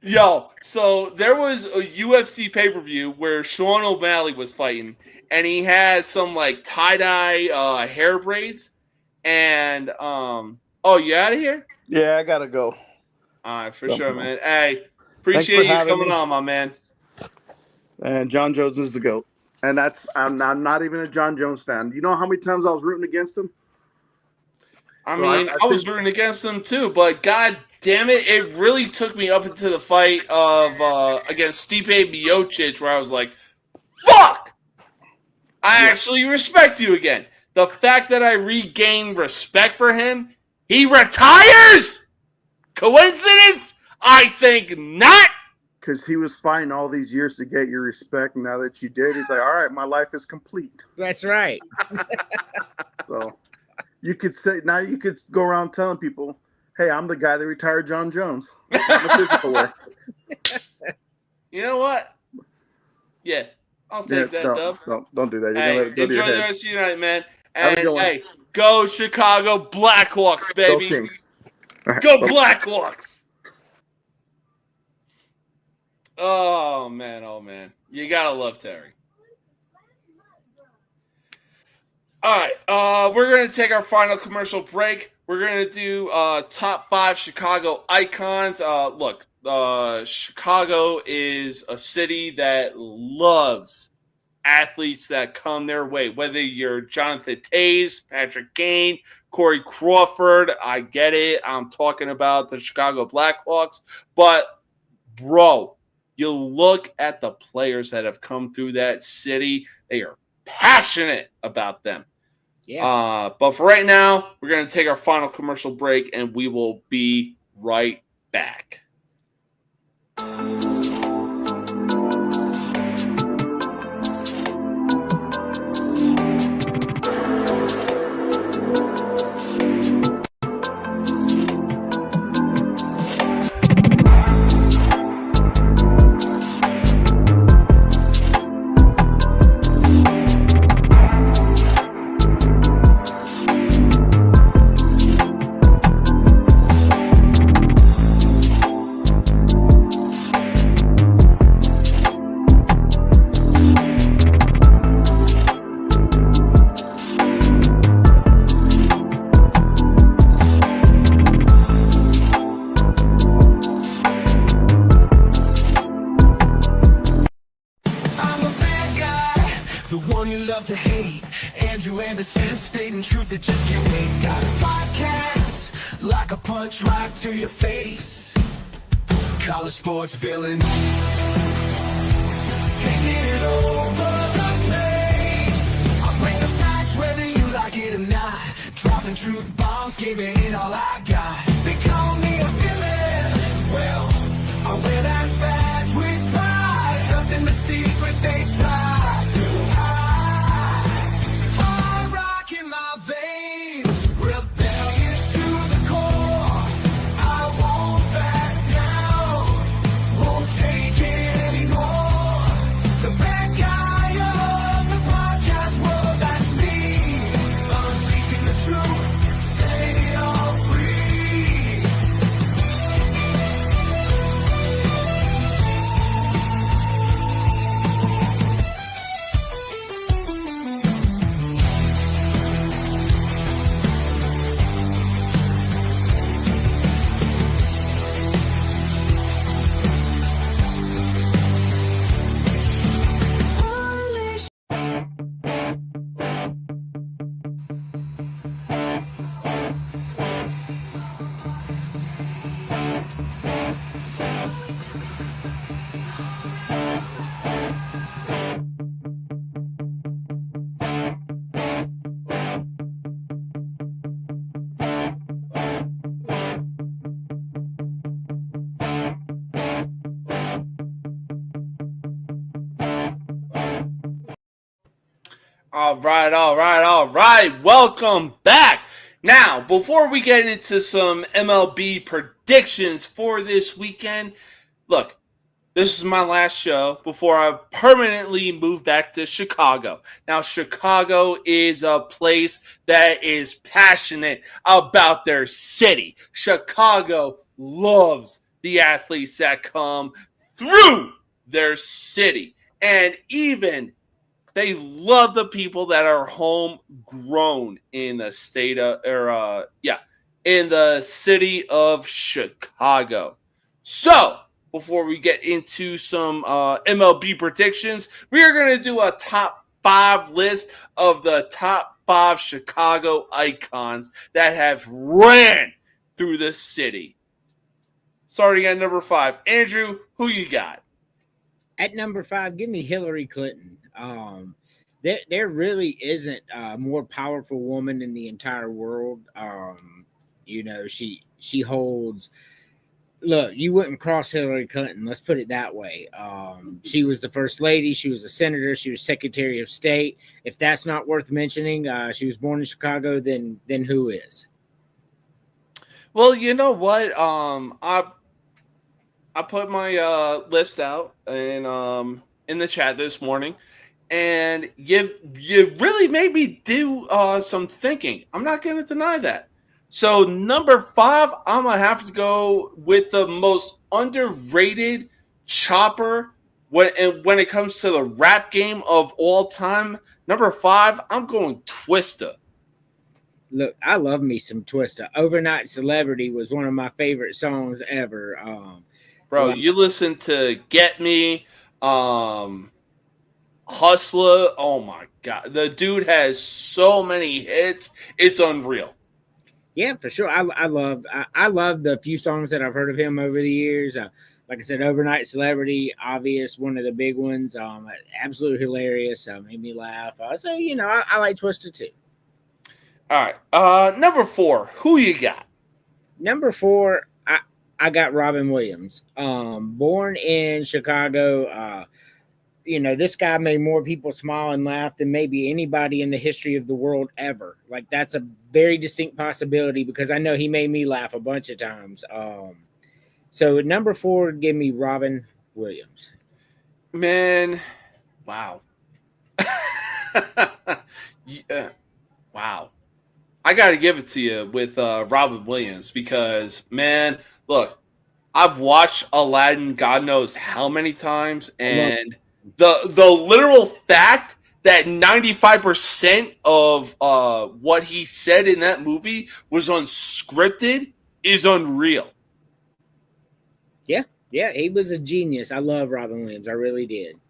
Yo, so there was a UFC pay-per-view where Sean O'Malley was fighting, and he had some like tie-dye hair braids. And oh, you out of here? Yeah, I gotta go. All right, for sure, man. Hey, appreciate you coming on, my man. And John Jones is the GOAT. And I'm not even a John Jones fan. You know how many times I was rooting against him? I mean, I was rooting against them too, but god damn it, it really took me up into the fight of against Stipe Miocic, where I was like, fuck! I actually respect you again. The fact that I regained respect for him, he retires? Coincidence? I think not. Because he was fighting all these years to get your respect, and now that you did, he's like, all right, my life is complete. That's right. So you could say, now you could go around telling people, hey, I'm the guy that retired John Jones. In the physical way. You know what? Yeah, I'll take that, Dub. Don't do that. Hey, enjoy the rest of your night, man. And hey, go Chicago Blackhawks, baby. Go Kings. Right, go Blackhawks. Oh man. You gotta love Terry. All right, we're going to take our final commercial break. We're going to do top 5 Chicago icons. Look, Chicago is a city that loves athletes that come their way, whether you're Jonathan Taze, Patrick Kane, Corey Crawford. I get it. I'm talking about the Chicago Blackhawks. But, bro, you look at the players that have come through that city. They are passionate about them. Yeah. But for right now, we're going to take our final commercial break, and we will be right back. the one you love to hate. Andrew Anderson, spitting truth that just can't wait. Got a podcast, like a punch right to your face. College sports villain, taking it over the place. I bring the facts whether you like it or not. Dropping truth bombs, giving it all I got. They call me a villain. Well, I wear that badge with pride. Nothing but secrets they try to hide. I rock in my veins, rebellious to the core. I won't back down, won't take it anymore. The bad guy of the podcast world, that's me. Unleashing the truth, setting it all free. All right. Welcome back. Now, before we get into some MLB predictions for this weekend, look, this is my last show before I permanently move back to Chicago. Now, Chicago is a place that is passionate about their city. Chicago loves the athletes that come through their city. And even they love the people that are homegrown in the state of, in the city of Chicago. So, before we get into some MLB predictions, we are going to do a top 5 list of the top 5 Chicago icons that have ran through the city. Starting at number 5, Andrew, who you got? At number 5, give me Hillary Clinton. There really isn't a more powerful woman in the entire world. She holds. Look, you wouldn't cross Hillary Clinton. Let's put it that way. She was the first lady. She was a senator. She was Secretary of State. If that's not worth mentioning, she was born in Chicago. Then who is? Well, you know what? I put my list out in the chat this morning, and you really made me do some thinking. I'm not going to deny that. So number 5, I'm going to have to go with the most underrated chopper when it comes to the rap game of all time. Number 5, I'm going Twista. Look, I love me some Twista. Overnight Celebrity was one of my favorite songs ever. Bro, you listen to Get Me, Hustler. Oh my God. The dude has so many hits. It's unreal. Yeah, for sure. I love the few songs that I've heard of him over the years. Like I said, Overnight Celebrity, obvious, one of the big ones. Absolutely hilarious. Made me laugh. So, I like Twista too. All right. Number 4, who you got? Number 4, I got Robin Williams. Born in Chicago. This guy made more people smile and laugh than maybe anybody in the history of the world ever. Like, that's a very distinct possibility because I know he made me laugh a bunch of times. So number 4, give me Robin Williams. Man, wow. Yeah, wow. I got to give it to you with Robin Williams because, man, look, I've watched Aladdin God knows how many times, and the literal fact that 95% of what he said in that movie was unscripted is unreal. Yeah, he was a genius. I love Robin Williams. I really did.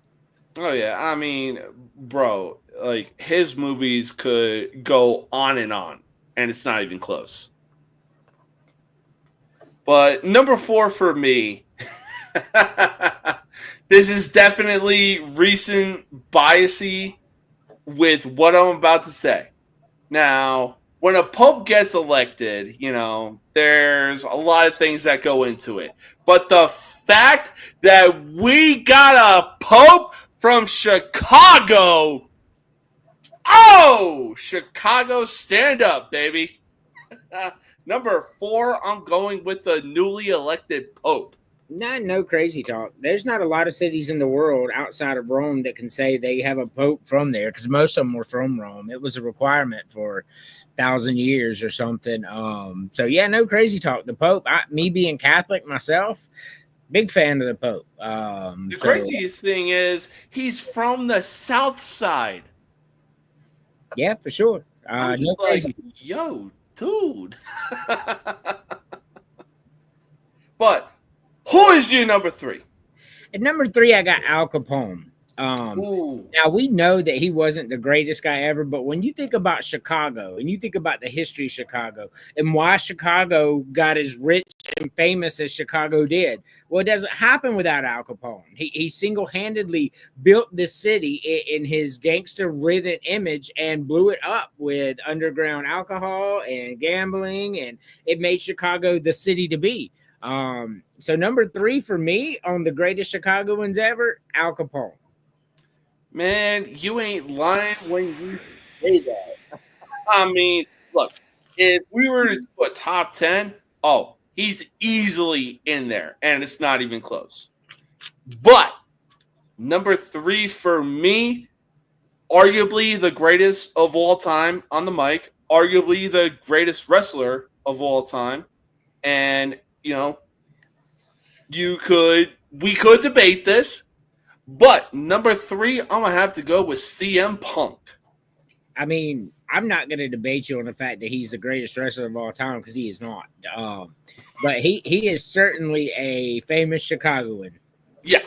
Oh yeah, I mean, bro, like his movies could go on, and it's not even close. But number 4 for me, this is definitely recent biasy with what I'm about to say. Now, when a pope gets elected, there's a lot of things that go into it. But the fact that we got a pope from Chicago, Chicago, stand up, baby. Number 4, I'm going with the newly elected pope. No crazy talk. There's not a lot of cities in the world outside of Rome that can say they have a pope from there, because most of them were from Rome. It was a requirement for 1,000 years or something. So yeah, no crazy talk. The Pope, me being Catholic myself, big fan of the Pope. The craziest thing is he's from the South Side. Yeah, for sure. I'm just like, yo, dude. But who is your number 3? At number 3, I got Al Capone. Now, we know that he wasn't the greatest guy ever, but when you think about Chicago and you think about the history of Chicago and why Chicago got as rich and famous as Chicago did, well, it doesn't happen without Al Capone. He single-handedly built this city in his gangster-ridden image and blew it up with underground alcohol and gambling, and it made Chicago the city to be. So number 3 for me on the greatest Chicagoans ever, Al Capone. Man, you ain't lying when you say that. I mean, look, if we were to do a top 10, he's easily in there, and it's not even close. But number 3 for me, arguably the greatest of all time on the mic, arguably the greatest wrestler of all time, and we could debate this. But number 3, I'm going to have to go with CM Punk. I mean, I'm not going to debate you on the fact that he's the greatest wrestler of all time, because he is not. But he is certainly a famous Chicagoan. Yeah.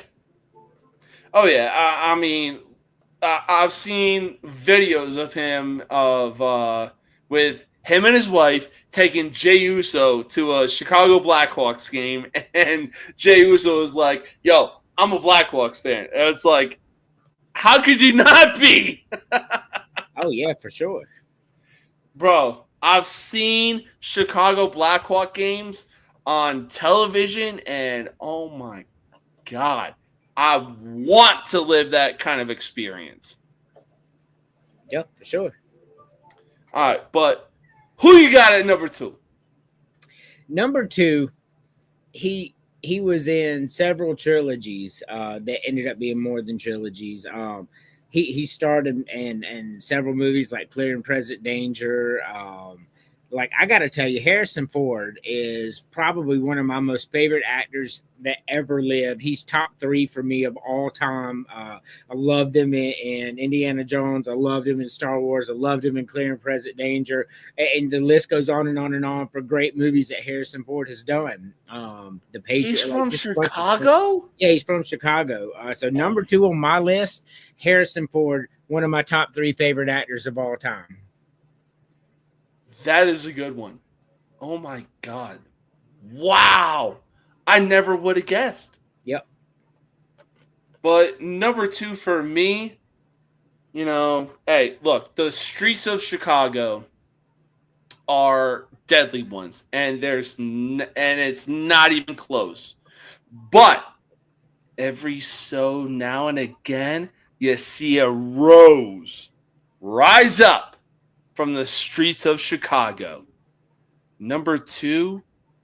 Oh, yeah. I mean, I've seen videos of him with him and his wife taking Jey Uso to a Chicago Blackhawks game. And Jey Uso was like, yo, I'm a Blackhawks fan. And it's like, how could you not be? Oh, yeah, for sure. Bro, I've seen Chicago Blackhawk games on television, and oh my God, I want to live that kind of experience. Yeah, for sure. All right, but who you got at number 2? Number 2, he was in several trilogies that ended up being more than trilogies. He starred in several movies like Clear and Present Danger. Like, I got to tell you, Harrison Ford is probably one of my most favorite actors that ever lived. He's top 3 for me of all time. I loved him in Indiana Jones. I loved him in Star Wars. I loved him in Clear and Present Danger. And the list goes on and on and on for great movies that Harrison Ford has done. The Patriot. He's from Chicago? Yeah, he's from Chicago. So number 2 on my list, Harrison Ford, one of my top 3 favorite actors of all time. That is a good one. Oh my God. Wow. I never would have guessed. Yep. But number 2 for me, hey, look, the streets of Chicago are deadly ones, and it's not even close. But every so now and again, you see a rose rise up from the streets of Chicago. Number 2,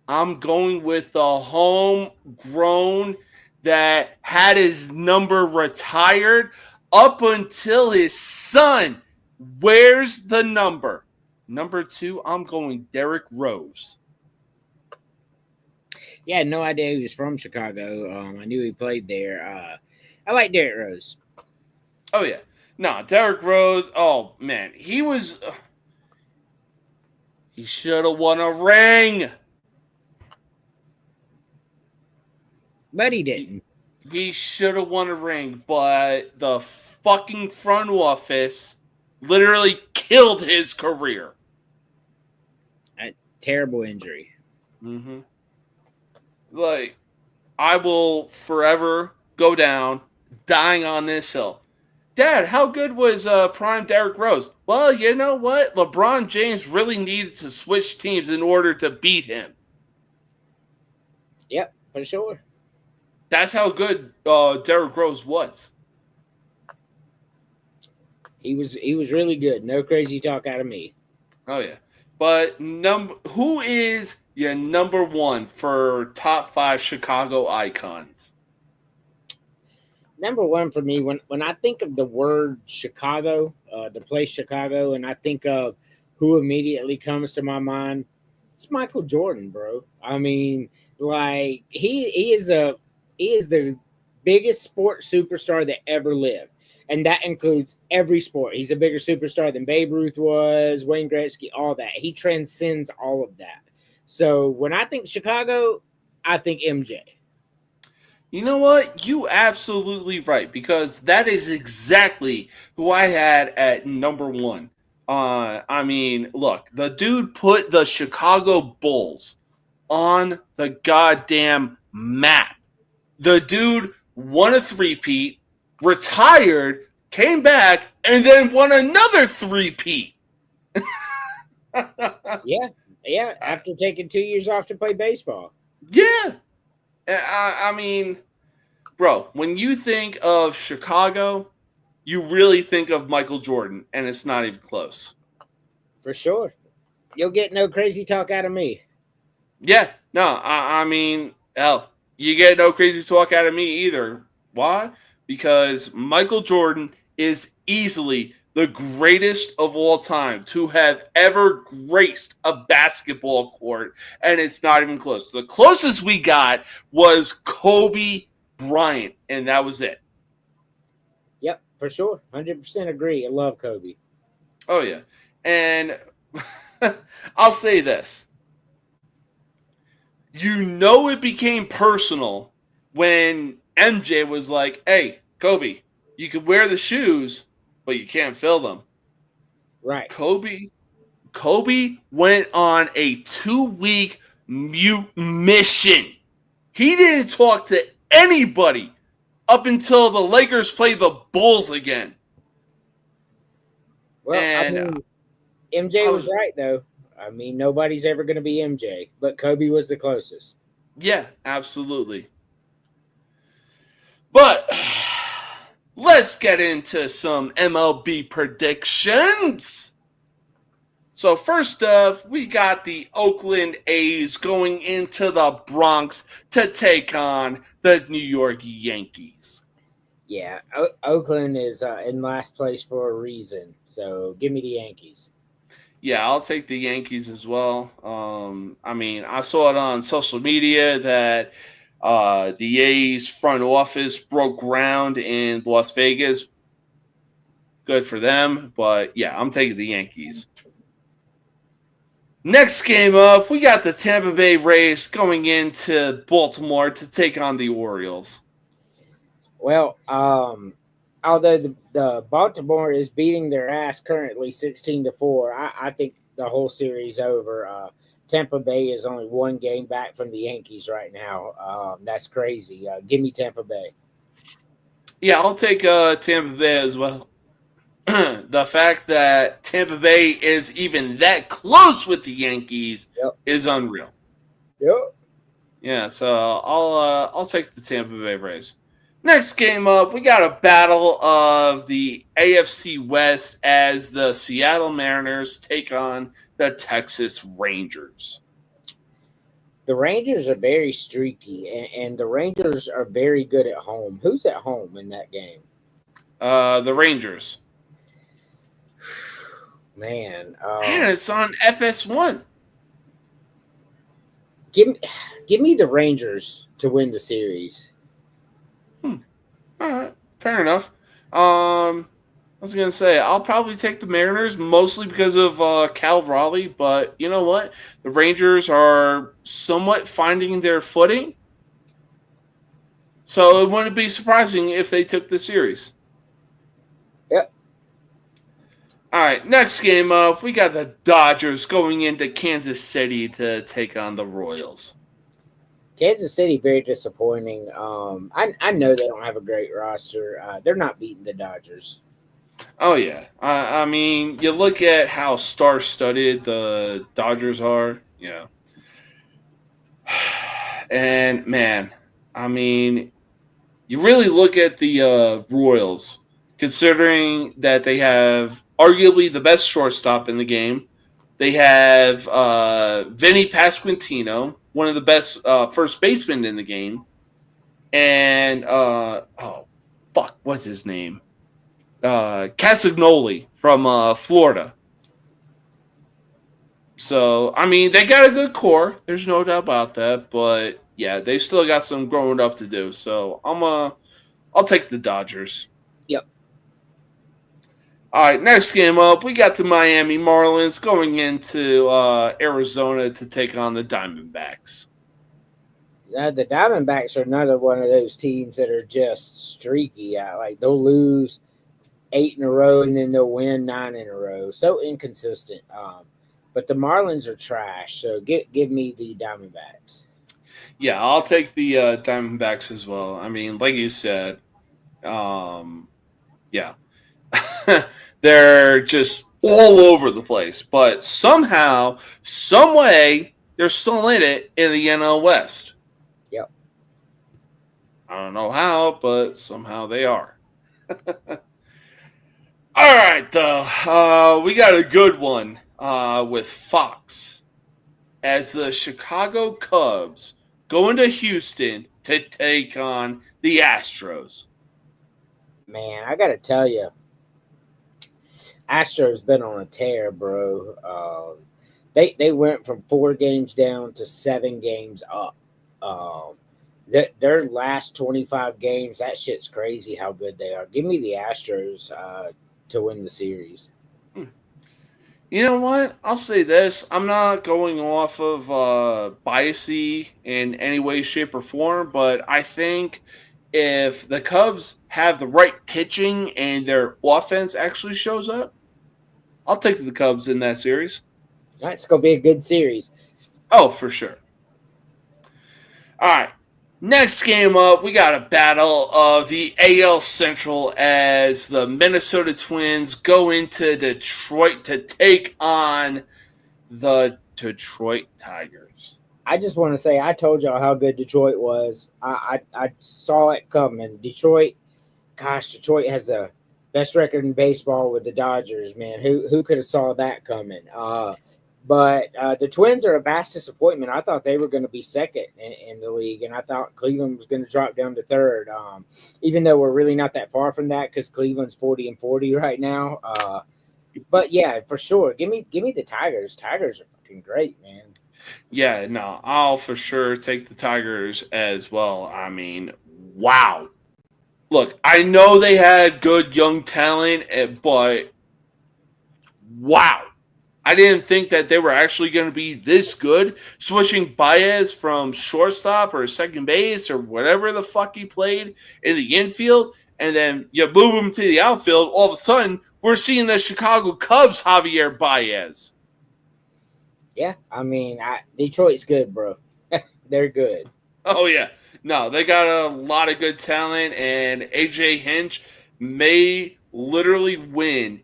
I'm going with the homegrown that had his number retired up until his son wears the number. Number 2, I'm going Derrick Rose. Yeah, I had no idea he was from Chicago. I knew he played there. I like Derrick Rose. Oh, yeah. No, Derrick Rose, oh, man. He should have won a ring. But he didn't. He should have won a ring, but the fucking front office literally killed his career. A terrible injury. Mm-hmm. Like, I will forever go down dying on this hill. Dad, how good was prime Derrick Rose? Well, you know what? LeBron James really needed to switch teams in order to beat him. Yep, for sure. That's how good Derrick Rose was. He was really good. No crazy talk out of me. Oh yeah. But who is your number one for top 5 Chicago icons? Number one for me, when I think of the word Chicago, the place Chicago, and I think of who immediately comes to my mind, it's Michael Jordan, bro. I mean, like he is the biggest sports superstar that ever lived. And that includes every sport. He's a bigger superstar than Babe Ruth was, Wayne Gretzky, all that. He transcends all of that. So when I think Chicago, I think MJ. You know what? You absolutely right, because that is exactly who I had at number one. I mean, look, the dude put the Chicago Bulls on the goddamn map. The dude won a three-peat, retired, came back, and then won another three-peat. Yeah. After taking 2 years off to play baseball. Yeah. I mean, bro, when you think of Chicago, you really think of Michael Jordan, and it's not even close. For sure. You'll get no crazy talk out of me. Yeah, no, I mean, hell, you get no crazy talk out of me either. Why? Because Michael Jordan is easily the greatest of all time to have ever graced a basketball court, and it's not even close. The closest we got was Kobe Bryant, and that was it. Yep, for sure. 100% agree. I love Kobe. Oh, yeah. And I'll say this. You know it became personal when MJ was like, hey, Kobe, you can wear the shoes, but you can't fill them. Right. Kobe went on a 2-week mute mission. He didn't talk to anybody up until the Lakers played the Bulls again. Well, and, I mean, MJ was right, though. I mean, nobody's ever going to be MJ, but Kobe was the closest. Yeah, absolutely. But let's get into some MLB predictions. So first up, we got the Oakland A's going into the Bronx to take on the New York Yankees. Yeah, Oakland is in last place for a reason. So give me the Yankees. Yeah, I'll take the Yankees as well. I mean, I saw it on social media that the A's front office broke ground in Las Vegas. Good for them. But, yeah, I'm taking the Yankees. Next game up, we got the Tampa Bay Rays going into Baltimore to take on the Orioles. Well, although the Baltimore is beating their ass currently 16-4, I think the whole series over. Tampa Bay is only one game back from the Yankees right now. That's crazy. Give me Tampa Bay. Yeah, I'll take Tampa Bay as well. The fact that Tampa Bay is even that close with the Yankees is unreal. Yep. Yeah, so I'll take the Tampa Bay Rays. Next game up, we got a battle of the AFC West as the Seattle Mariners take on the Texas Rangers. The Rangers are very streaky, and the Rangers are very good at home. Who's at home in that game? The Rangers. Man, it's on FS1. Give me the Rangers to win the series. All right, fair enough. I was going to say, I'll probably take the Mariners, mostly because of Cal Raleigh, but you know what? The Rangers are somewhat finding their footing. So it wouldn't be surprising if they took the series. Yep. All right, next game up, we got the Dodgers going into Kansas City to take on the Royals. Kansas City, very disappointing. I know they don't have a great roster. They're not beating the Dodgers. Oh, yeah. I mean, you look at how star-studded the Dodgers are, And, man, I mean, you really look at the Royals, considering that they have arguably the best shortstop in the game. They have Vinny Pasquantino, one of the best first basemen in the game. And, what's his name? Castagnoli from Florida. So, I mean, they got a good core. There's no doubt about that. But, yeah, they still got some growing up to do. So, I'll take the Dodgers. Yep. All right, next game up, we got the Miami Marlins going into Arizona to take on the Diamondbacks. The Diamondbacks are another one of those teams that are just streaky. Like, they'll lose 8 in a row and then they'll win 9 in a row. So inconsistent. But the Marlins are trash. So give me the Diamondbacks. Yeah, I'll take the Diamondbacks as well. I mean, like you said, yeah. They're just all over the place. But somehow, some way, they're still in it in the NL West. Yep. I don't know how, but somehow they are. All right, though. We got a good one with Fox as the Chicago Cubs go into Houston to take on the Astros. Man, I got to tell you, Astros been on a tear, bro. They went from 4 games down to 7 games up. Their last 25 games, that shit's crazy how good they are. Give me the Astros to win the series. You know what? I'll say this. I'm not going off of biasy in any way, shape, or form, but I think if the Cubs have the right pitching and their offense actually shows up, I'll take the Cubs in that series. All right, it's going to be a good series. Oh, for sure. All right. Next game up, we got a battle of the AL Central as the Minnesota Twins go into Detroit to take on the Detroit Tigers. I just want to say I told y'all how good Detroit was. I saw it coming. Detroit has the best record in baseball with the Dodgers, man. Who could have saw that coming? But the Twins are a vast disappointment. I thought they were going to be second in the league, and I thought Cleveland was going to drop down to third. Even though we're really not that far from that because Cleveland's 40-40 right now. But yeah, for sure, give me the Tigers. Tigers are fucking great, man. Yeah, no, I'll for sure take the Tigers as well. I mean, wow. Look, I know they had good young talent, but wow. I didn't think that they were actually going to be this good. Switching Baez from shortstop or second base or whatever the fuck he played in the infield, and then you move him to the outfield, all of a sudden, we're seeing the Chicago Cubs Javier Baez. Yeah, I mean, Detroit's good, bro. They're good. Oh, yeah. No, they got a lot of good talent, and AJ Hinch may literally win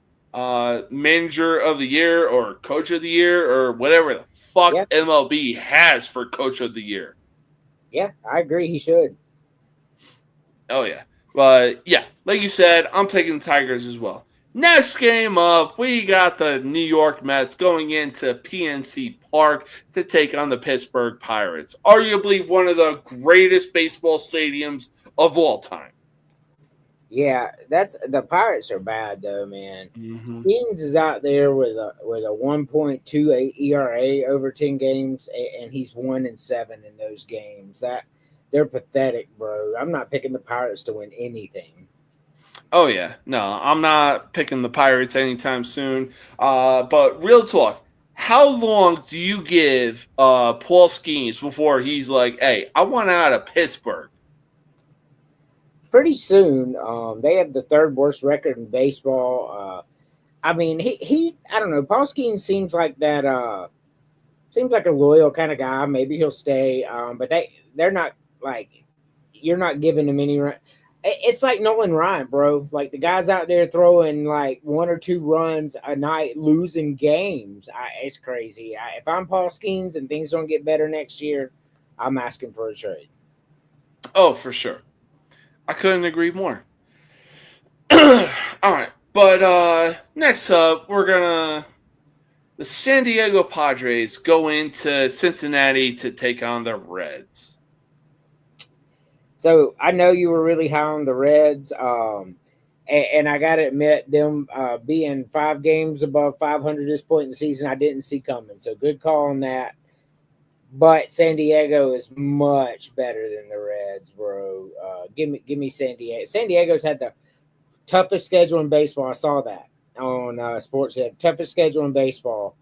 manager of the year or coach of the year or whatever the fuck MLB has for coach of the year. Yeah, I agree. He should. Oh, yeah. But, yeah, like you said, I'm taking the Tigers as well. Next game up, we got the New York Mets going into PNC Park to take on the Pittsburgh Pirates. Arguably one of the greatest baseball stadiums of all time. Yeah, the Pirates are bad though, man. Mm-hmm. Skeens is out there with a 1.28 ERA over 10 games, and he's 1-7 in those games. They're pathetic, bro. I'm not picking the Pirates to win anything. Oh yeah, no, I'm not picking the Pirates anytime soon. But real talk, how long do you give Paul Skeens before he's like, "Hey, I want out of Pittsburgh"? pretty soon. They have the third worst record in baseball. I mean, he I don't know. Paul Skeens seems like that. Seems like a loyal kind of guy. Maybe he'll stay. But they're not like you're not giving him any run. It's like Nolan Ryan, bro. Like the guy's out there throwing like 1 or 2 runs a night, losing games. It's crazy. If I'm Paul Skeens and things don't get better next year, I'm asking for a trade. Oh, for sure. I couldn't agree more. All right. But next up, the San Diego Padres go into Cincinnati to take on the Reds. So I know you were really high on the Reds, and I got to admit, them being 5 games above 500 this point in the season, I didn't see coming. So good call on that. But San Diego is much better than the Reds, bro. Give me San Diego. San Diego's had the toughest schedule in baseball. I saw that on Sportsnet. Toughest schedule in baseball,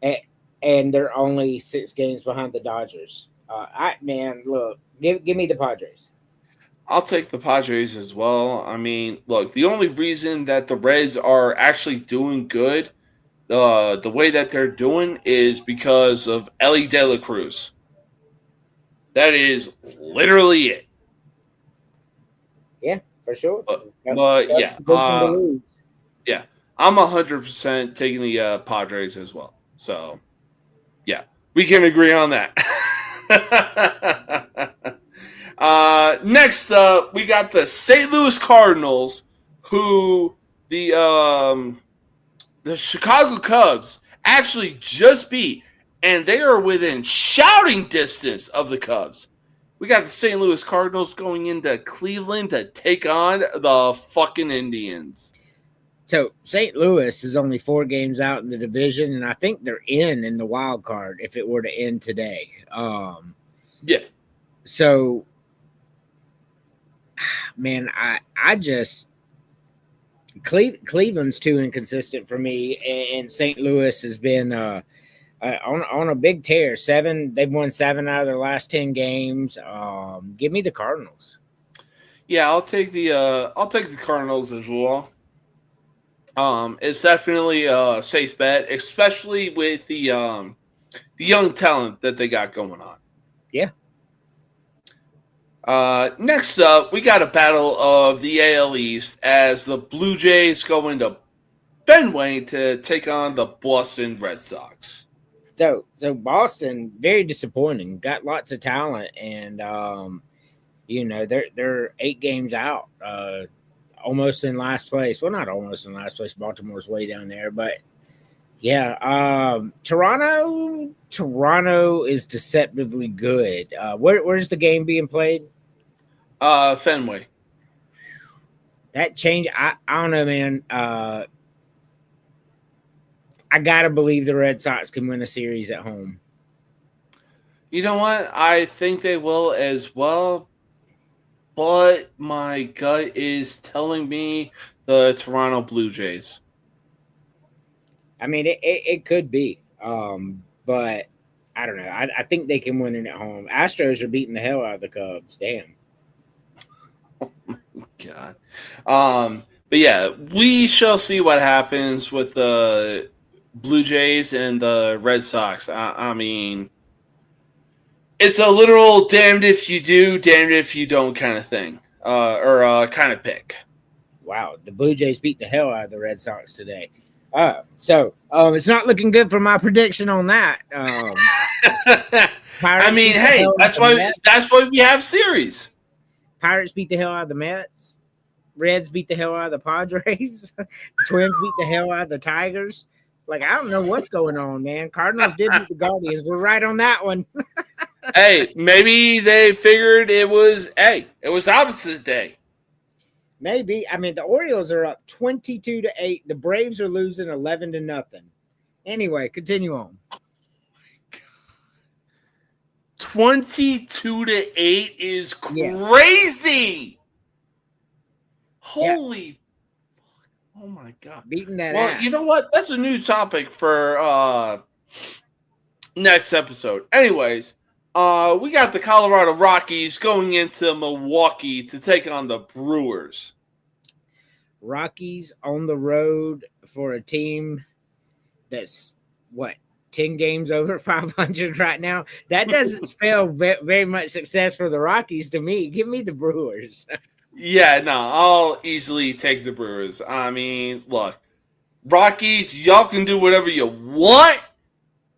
and they're only 6 games behind the Dodgers. Look, give me the Padres. I'll take the Padres as well. I mean, look, the only reason that the Reds are actually doing good, the way that they're doing, is because of Ellie De La Cruz. That is literally it. Yeah, for sure. But yeah, I'm 100% taking the Padres as well. So, yeah, we can agree on that. Next up, we got the St. Louis Cardinals, who the Chicago Cubs actually just beat, and they are within shouting distance of the Cubs. We got the St. Louis Cardinals going into Cleveland to take on the fucking Indians. So St. Louis is only 4 games out in the division, and I think they're in the wild card if it were to end today. Yeah. So, man, I just Cleveland's too inconsistent for me, and St. Louis has been on a big tear. They've won 7 out of their last 10 games. Give me the Cardinals. Yeah, I'll take the Cardinals as well. It's definitely a safe bet, especially with the young talent that they got going on. Yeah. Next up, we got a battle of the AL East as the Blue Jays go into Fenway to take on the Boston Red Sox. So Boston, very disappointing. Got lots of talent, and they're 8 games out, almost in last place. Well, not almost in last place. Baltimore's way down there, but yeah. Toronto is deceptively good. Where's the game being played? Fenway. That change, I don't know, man. I gotta believe the Red Sox can win a series at home. You know what? I think they will as well, but my gut is telling me the Toronto Blue Jays. I mean, it could be, but I don't know. I think they can win it at home. Astros are beating the hell out of the Cubs. Damn. Oh my God. But yeah, we shall see what happens with the Blue Jays and the Red Sox. I mean, it's a literal damned if you do, damned if you don't kind of thing, or kind of pick. Wow, the Blue Jays beat the hell out of the Red Sox today. So it's not looking good for my prediction on that. I mean, hey, that's why we have series. Pirates beat the hell out of the Mets. Reds beat the hell out of the Padres. Twins beat the hell out of the Tigers. Like, I don't know what's going on, man. Cardinals did beat the Guardians. We're right on that one. Hey, maybe they figured it was opposite day. Maybe. I mean, the Orioles are up 22-8. The Braves are losing 11-0. Anyway, continue on. 22-8 is crazy. Yeah. Holy fuck. Oh my God. Beating that Well, ass. You know what? That's a new topic for next episode. Anyways, We got the Colorado Rockies going into Milwaukee to take on the Brewers. Rockies on the road for a team that's, 10 games over 500 right now? That doesn't spell very much success for the Rockies to me. Give me the Brewers. Yeah, no, I'll easily take the Brewers. I mean, look, Rockies, y'all can do whatever you want.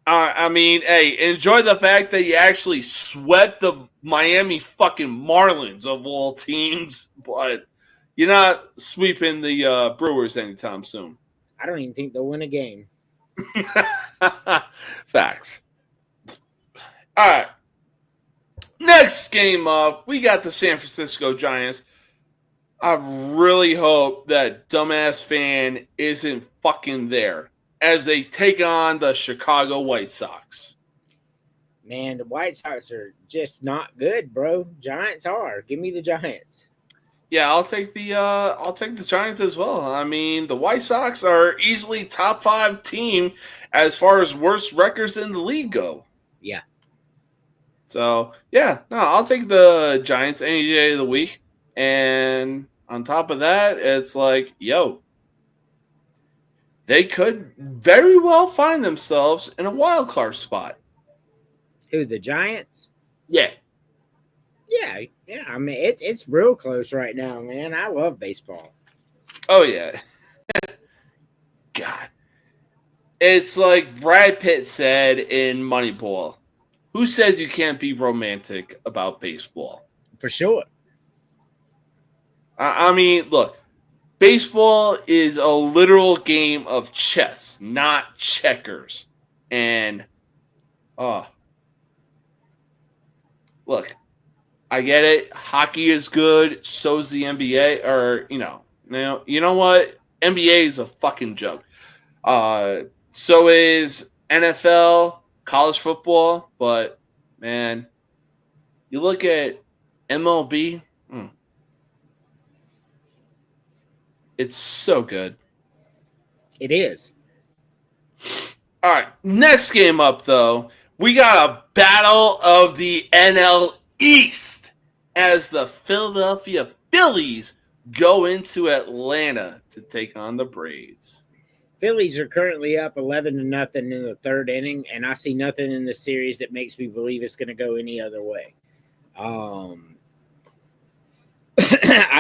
I mean, hey, enjoy the fact that you actually swept the Miami fucking Marlins of all teams, but you're not sweeping the Brewers anytime soon. I don't even think they'll win a game. Facts. All right. Next game up, we got the San Francisco Giants. I really hope that dumbass fan isn't fucking there as they take on the Chicago White Sox. Man, the White Sox are just not good, bro. Giants are. Give me the Giants. Yeah, I'll take the Giants as well. I mean, the White Sox are easily top 5 team as far as worst records in the league go. Yeah. So, yeah, no, I'll take the Giants any day of the week. And on top of that, it's like, yo, they could very well find themselves in a wild card spot. Who, the Giants? Yeah. Yeah. I mean, it's real close right now, man. I love baseball. Oh, yeah. God. It's like Brad Pitt said in Moneyball. Who says you can't be romantic about baseball? For sure. I mean, look, baseball is a literal game of chess, not checkers. And, look, I get it. Hockey is good. So's the NBA. Or, you know what? NBA is a fucking joke. So is NFL, college football. But, man, you look at MLB. It's so good. It is. All right. Next game up, though, we got a battle of the NL East as the Philadelphia Phillies go into Atlanta to take on the Braves. Phillies are currently up 11-0 in the third inning, and I see nothing in the series that makes me believe it's going to go any other way. I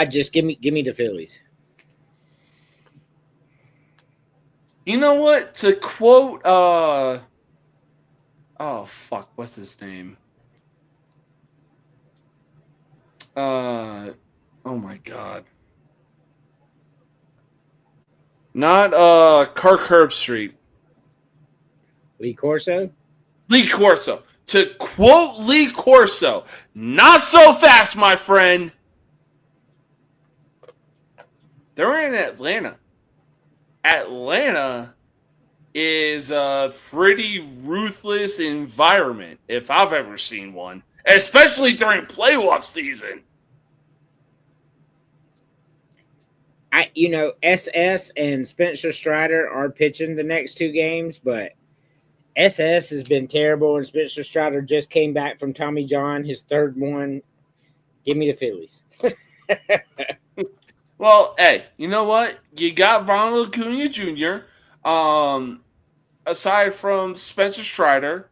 just give me the Phillies. You know what? To quote, what's his name? Oh my God. Not Kirk Herbstreit. Lee Corso? Lee Corso. To quote Lee Corso, not so fast, my friend. They're in Atlanta. Atlanta is a pretty ruthless environment, if I've ever seen one, especially during playoff season. SS and Spencer Strider are pitching the next 2 games, but SS has been terrible, and Spencer Strider just came back from Tommy John, his 3rd one. Give me the Phillies. Well, hey, you know what? You got Ronald Acuna Jr. Aside from Spencer Strider,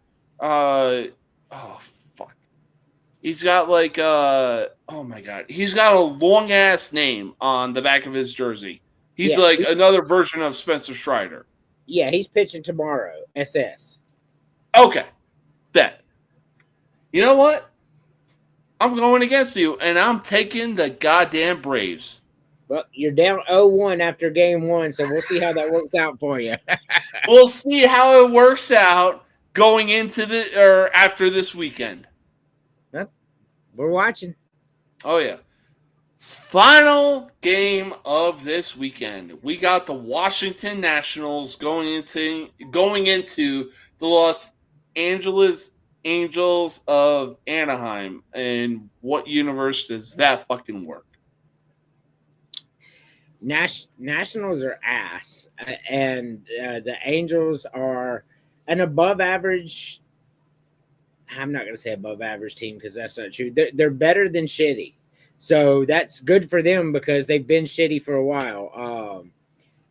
he's got oh my God, he's got a long ass name on the back of his jersey. He's another version of Spencer Strider. Yeah, he's pitching tomorrow. SS. Okay, bet. You know what? I'm going against you, and I'm taking the goddamn Braves. Well, you're down 0-1 after game 1, so we'll see how that works out for you. We'll see how it works out going into after this weekend. Well, we're watching. Oh, yeah. Final game of this weekend. We got the Washington Nationals going into the Los Angeles Angels of Anaheim. And what universe does that fucking work? Nationals are ass, and the Angels are an above average I'm not going to say above average team because that's not true. They're better than shitty. So that's good for them because they've been shitty for a while.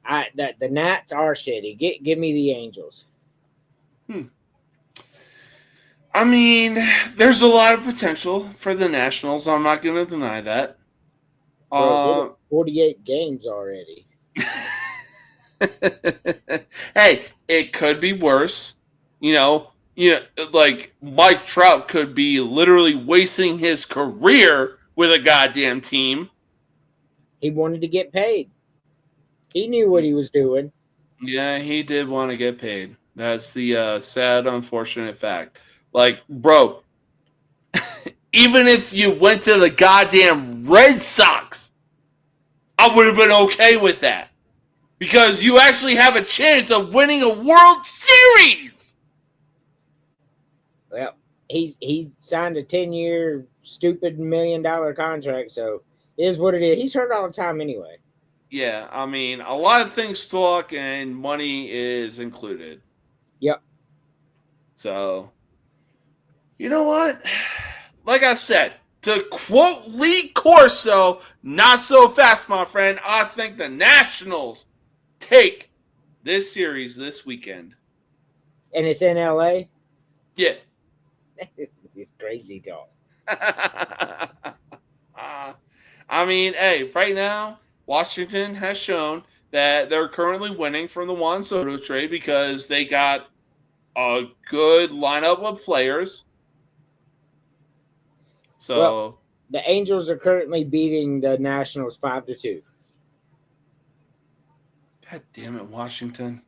The Nats are shitty. Give me the Angels. I mean, there's a lot of potential for the Nationals. I'm not going to deny that. 48 games already. Hey, it could be worse. Like Mike Trout could be literally wasting his career with a goddamn team. He wanted to get paid. He knew what he was doing. Yeah, he did want to get paid. That's the sad, unfortunate fact. Like, bro, even if you went to the goddamn Red Sox, I would have been okay with that. Because you actually have a chance of winning a World Series. Well, he signed a 10-year stupid $1 million contract, so it is what it is. He's hurt all the time anyway. Yeah, I mean, a lot of things talk and money is included. Yep. So, you know what? Like I said, to quote Lee Corso, not so fast, my friend. I think the Nationals take this series this weekend. And it's in LA? Yeah. It's crazy talk. I mean, hey, right now, Washington has shown that they're currently winning from the Juan Soto trade because they got a good lineup of players. So well, the Angels are currently beating the Nationals 5-2. God damn it, Washington.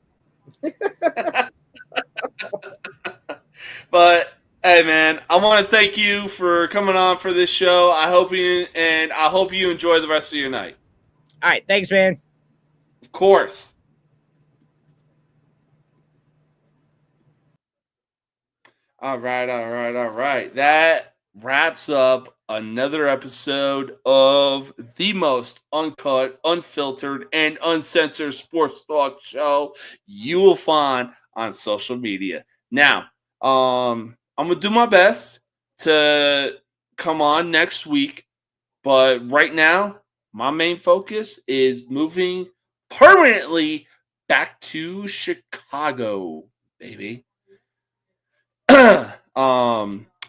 But hey, man, I want to thank you for coming on for this show. I hope you enjoy the rest of your night. All right, thanks, man. Of course. All right. That wraps up another episode of the most uncut, unfiltered, and uncensored sports talk show you will find on social media. Now, I'm going to do my best to come on next week, but right now, my main focus is moving permanently back to Chicago, baby.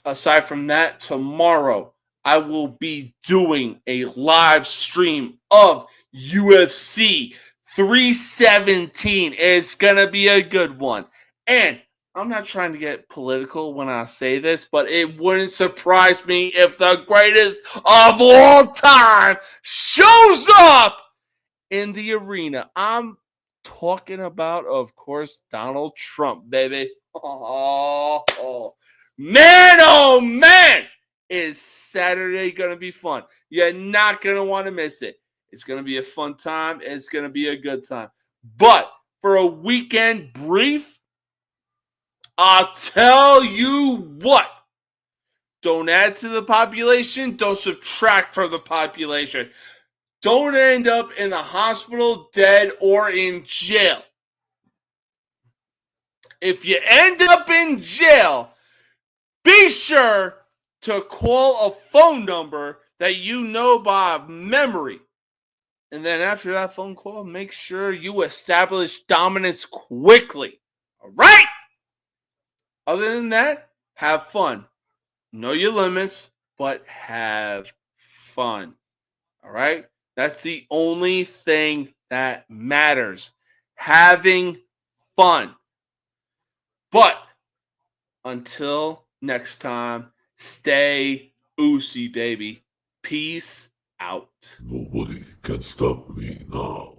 Aside from that, tomorrow I will be doing a live stream of UFC 317. It's gonna be a good one. And I'm not trying to get political when I say this, but it wouldn't surprise me if the greatest of all time shows up in the arena. I'm talking about, of course, Donald Trump, baby. Oh man, is Saturday going to be fun. You're not going to want to miss it. It's going to be a fun time. It's going to be a good time. But for a weekend brief, I'll tell you what. Don't add to the population. Don't subtract from the population. Don't end up in the hospital, dead, or in jail. If you end up in jail, be sure to call a phone number that you know by memory. And then after that phone call, make sure you establish dominance quickly. All right? Other than that, have fun. Know your limits, but have fun. All right? That's the only thing that matters. Having fun. But until next time, stay oozy, baby. Peace out. Nobody can stop me now.